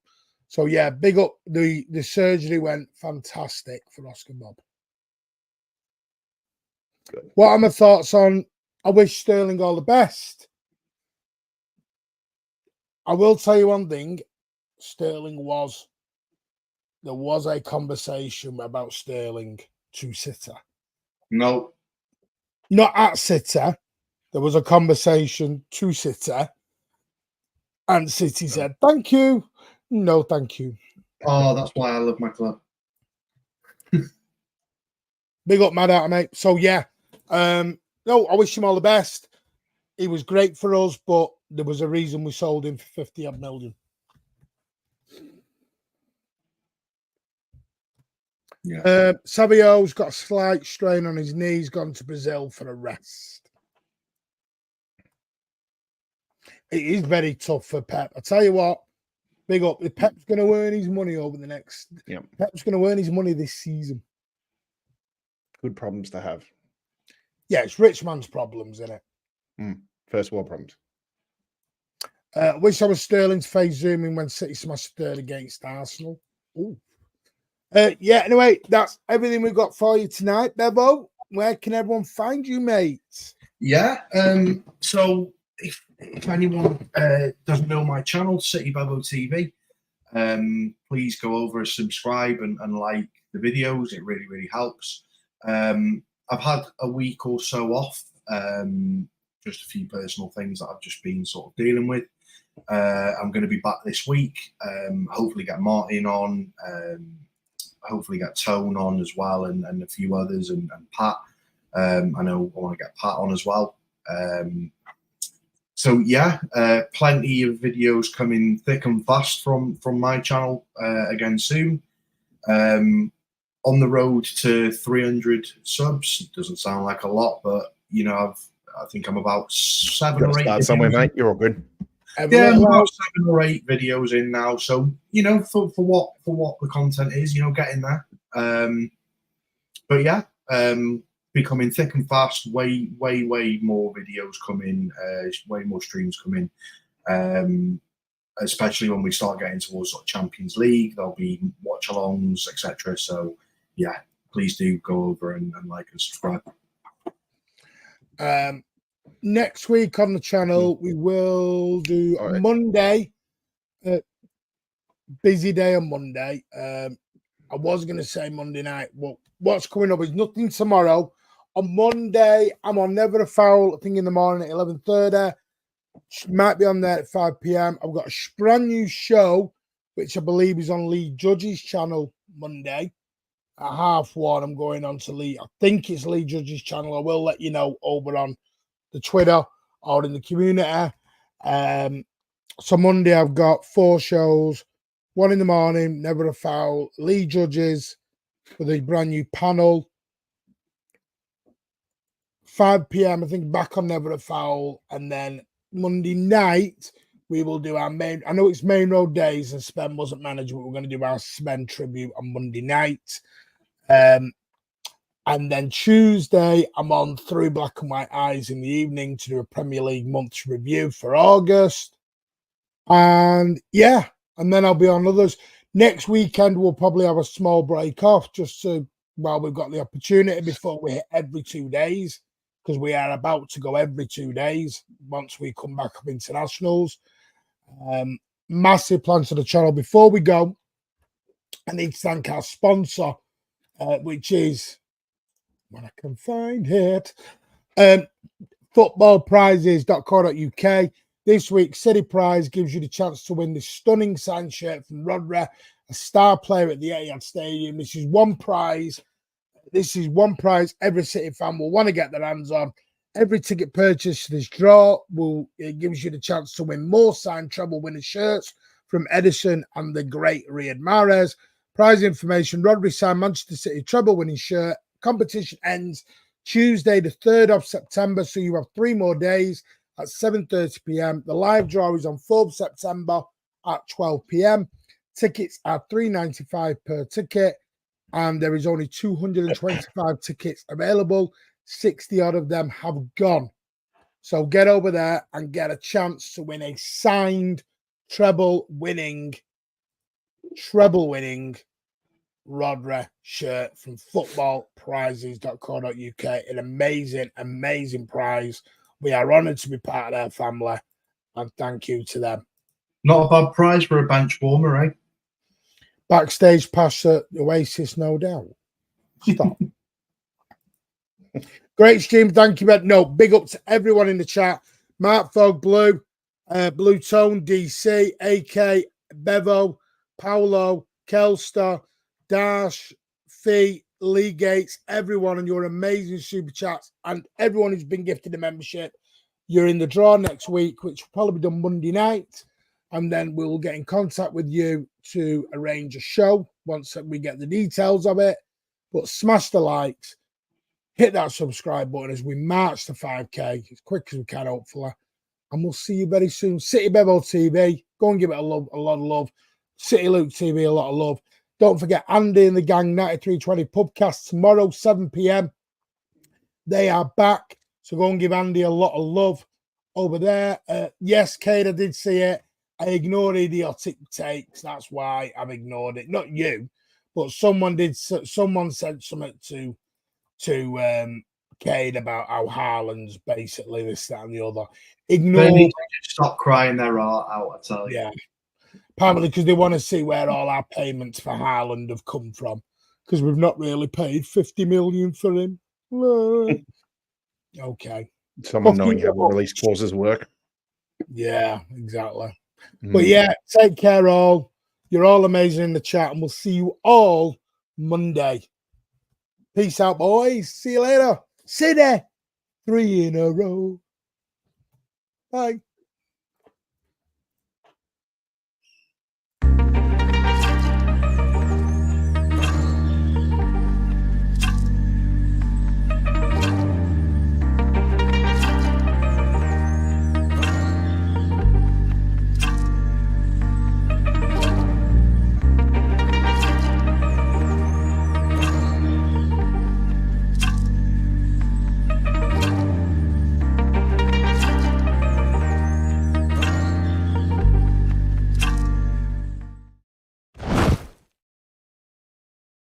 So yeah, big up. The surgery went fantastic for Oscar Bob. Good. What are my thoughts on? I wish Sterling all the best. I will tell you one thing. There was a conversation about Sterling to City. No. Not at City. There was a conversation to City, and City said, "Thank you, no, thank you." Oh, that's why I love my club. Big up, mad out, mate. So yeah, no, I wish him all the best. He was great for us, but there was a reason we sold him for 50 odd million. Yeah. Savio's got a slight strain on his knee. He's gone to Brazil for a rest. It is very tough for Pep. I tell you what, big up. Pep's going to earn his money over the next. Yep. Pep's going to earn his money this season. Good problems to have. Yeah, it's rich man's problems, isn't it? First world problems. Wish I was Sterling to face zooming when City smashed third against Arsenal. Ooh. Yeah, anyway, that's everything we've got for you tonight, Bevo. Where can everyone find you, mate? Yeah. So if anyone doesn't know my channel, City Bevo TV, please go over and subscribe and like the videos. It really, really helps. I've had a week or so off, just a few personal things that I've just been sort of dealing with. I'm going to be back this week. Hopefully get Martin on, hopefully get Tone on as well, and a few others, and Pat. I know I want to get Pat on as well. So yeah, plenty of videos coming thick and fast from my channel again soon. On the road to 300 subs. It doesn't sound like a lot, but you know, I think I'm about 7 or 8. Start somewhere, mate. You're all good. Yeah, I'm about 7 or 8 videos in now. So you know, for what the content is, you know, getting there. But yeah, becoming thick and fast. Way more videos coming. Way more streams coming. Especially when we start getting towards sort of Champions League, there'll be watch-alongs, etc. So yeah, please do go over and like and subscribe. Next week on the channel, we will do Monday. Busy day on Monday. I was going to say Monday night. Well, what's coming up is nothing tomorrow. On Monday, I'm on Never a Foul, I think in the morning at 11:30. Might be on there at 5 p.m. I've got a brand new show, which I believe is on Lee Judge's channel Monday. At 1:30, I'm going on to Lee. I think it's Lee Judge's channel. I will let you know over on the Twitter or in the community. So Monday, I've got 4 shows. 1 in the morning, Never a Foul. Lee Judge's with a brand new panel. 5 p.m., I think, back on Never a Foul. And then Monday night, we will do our main. I know it's Main Road Days and Spen wasn't manager, but we're going to do our Spen tribute on Monday night. And then Tuesday, I'm on Through Black and White Eyes in the evening to do a Premier League month's review for August. And yeah, and then I'll be on others. Next weekend, we'll probably have a small break off just so while we've got the opportunity before we hit every 2 days, because we are about to go every 2 days once we come back up internationals. Massive plans for the channel. Before we go, I need to thank our sponsor, which is, when I can find it, footballprizes.co.uk. This week, City Prize gives you the chance to win this stunning signed shirt from Rodri, a star player at the Etihad Stadium. This is one prize. This is one prize every City fan will want to get their hands on. Every ticket purchase to this draw it gives you the chance to win more signed treble winner shirts from Edison and the great Riyad Mahrez. Prize information: Rodri signed Manchester City treble winning shirt. Competition ends Tuesday, the 3rd of September, so you have 3 more days at 7:30 p.m. The live draw is on 4th September at 12 p.m. Tickets are $3.95 per ticket, and there is only 225 tickets available. 60 odd of them have gone. So get over there and get a chance to win a signed treble winning Rodri shirt from footballprizes.co.uk. An amazing prize. We are honoured to be part of their family, and thank you to them. Not a bad prize for a bench warmer, eh? Backstage pass at Oasis, no doubt. Stop. Great stream. Thank you, Ben. No, big up to everyone in the chat. Mark Fogg, Blue, Blue Tone, DC, AK, Bevo, Paolo, Kelster, Dash, Fee, Lee Gates, everyone, and your amazing super chats, and everyone who's been gifted a membership. You're in the draw next week, which will probably be done Monday night. And then we'll get in contact with you to arrange a show once we get the details of it. But smash the likes, hit that subscribe button as we march to 5K as quick as we can, hopefully. And we'll see you very soon. City Bevo TV, go and give it a lot of love. City Luke TV, a lot of love. Don't forget Andy and the gang 9320 Pubcast tomorrow, 7 p.m. They are back. So go and give Andy a lot of love over there. Yes, Kate, I did see it. I ignored idiotic takes. That's why I've ignored it. Not you, but someone did. Someone said something to Cade about how Haaland's basically this, that, and the other. Ignore. They need to just stop crying their heart out, I tell you. Yeah. Apparently because they want to see where all our payments for Haaland have come from. Because we've not really paid 50 million for him. Okay. Someone knowing how the release clauses work. Yeah, exactly. But yeah, take care all. You're all amazing in the chat, and we'll see you all Monday. Peace out, boys. See you later. City 3 in a row. Bye.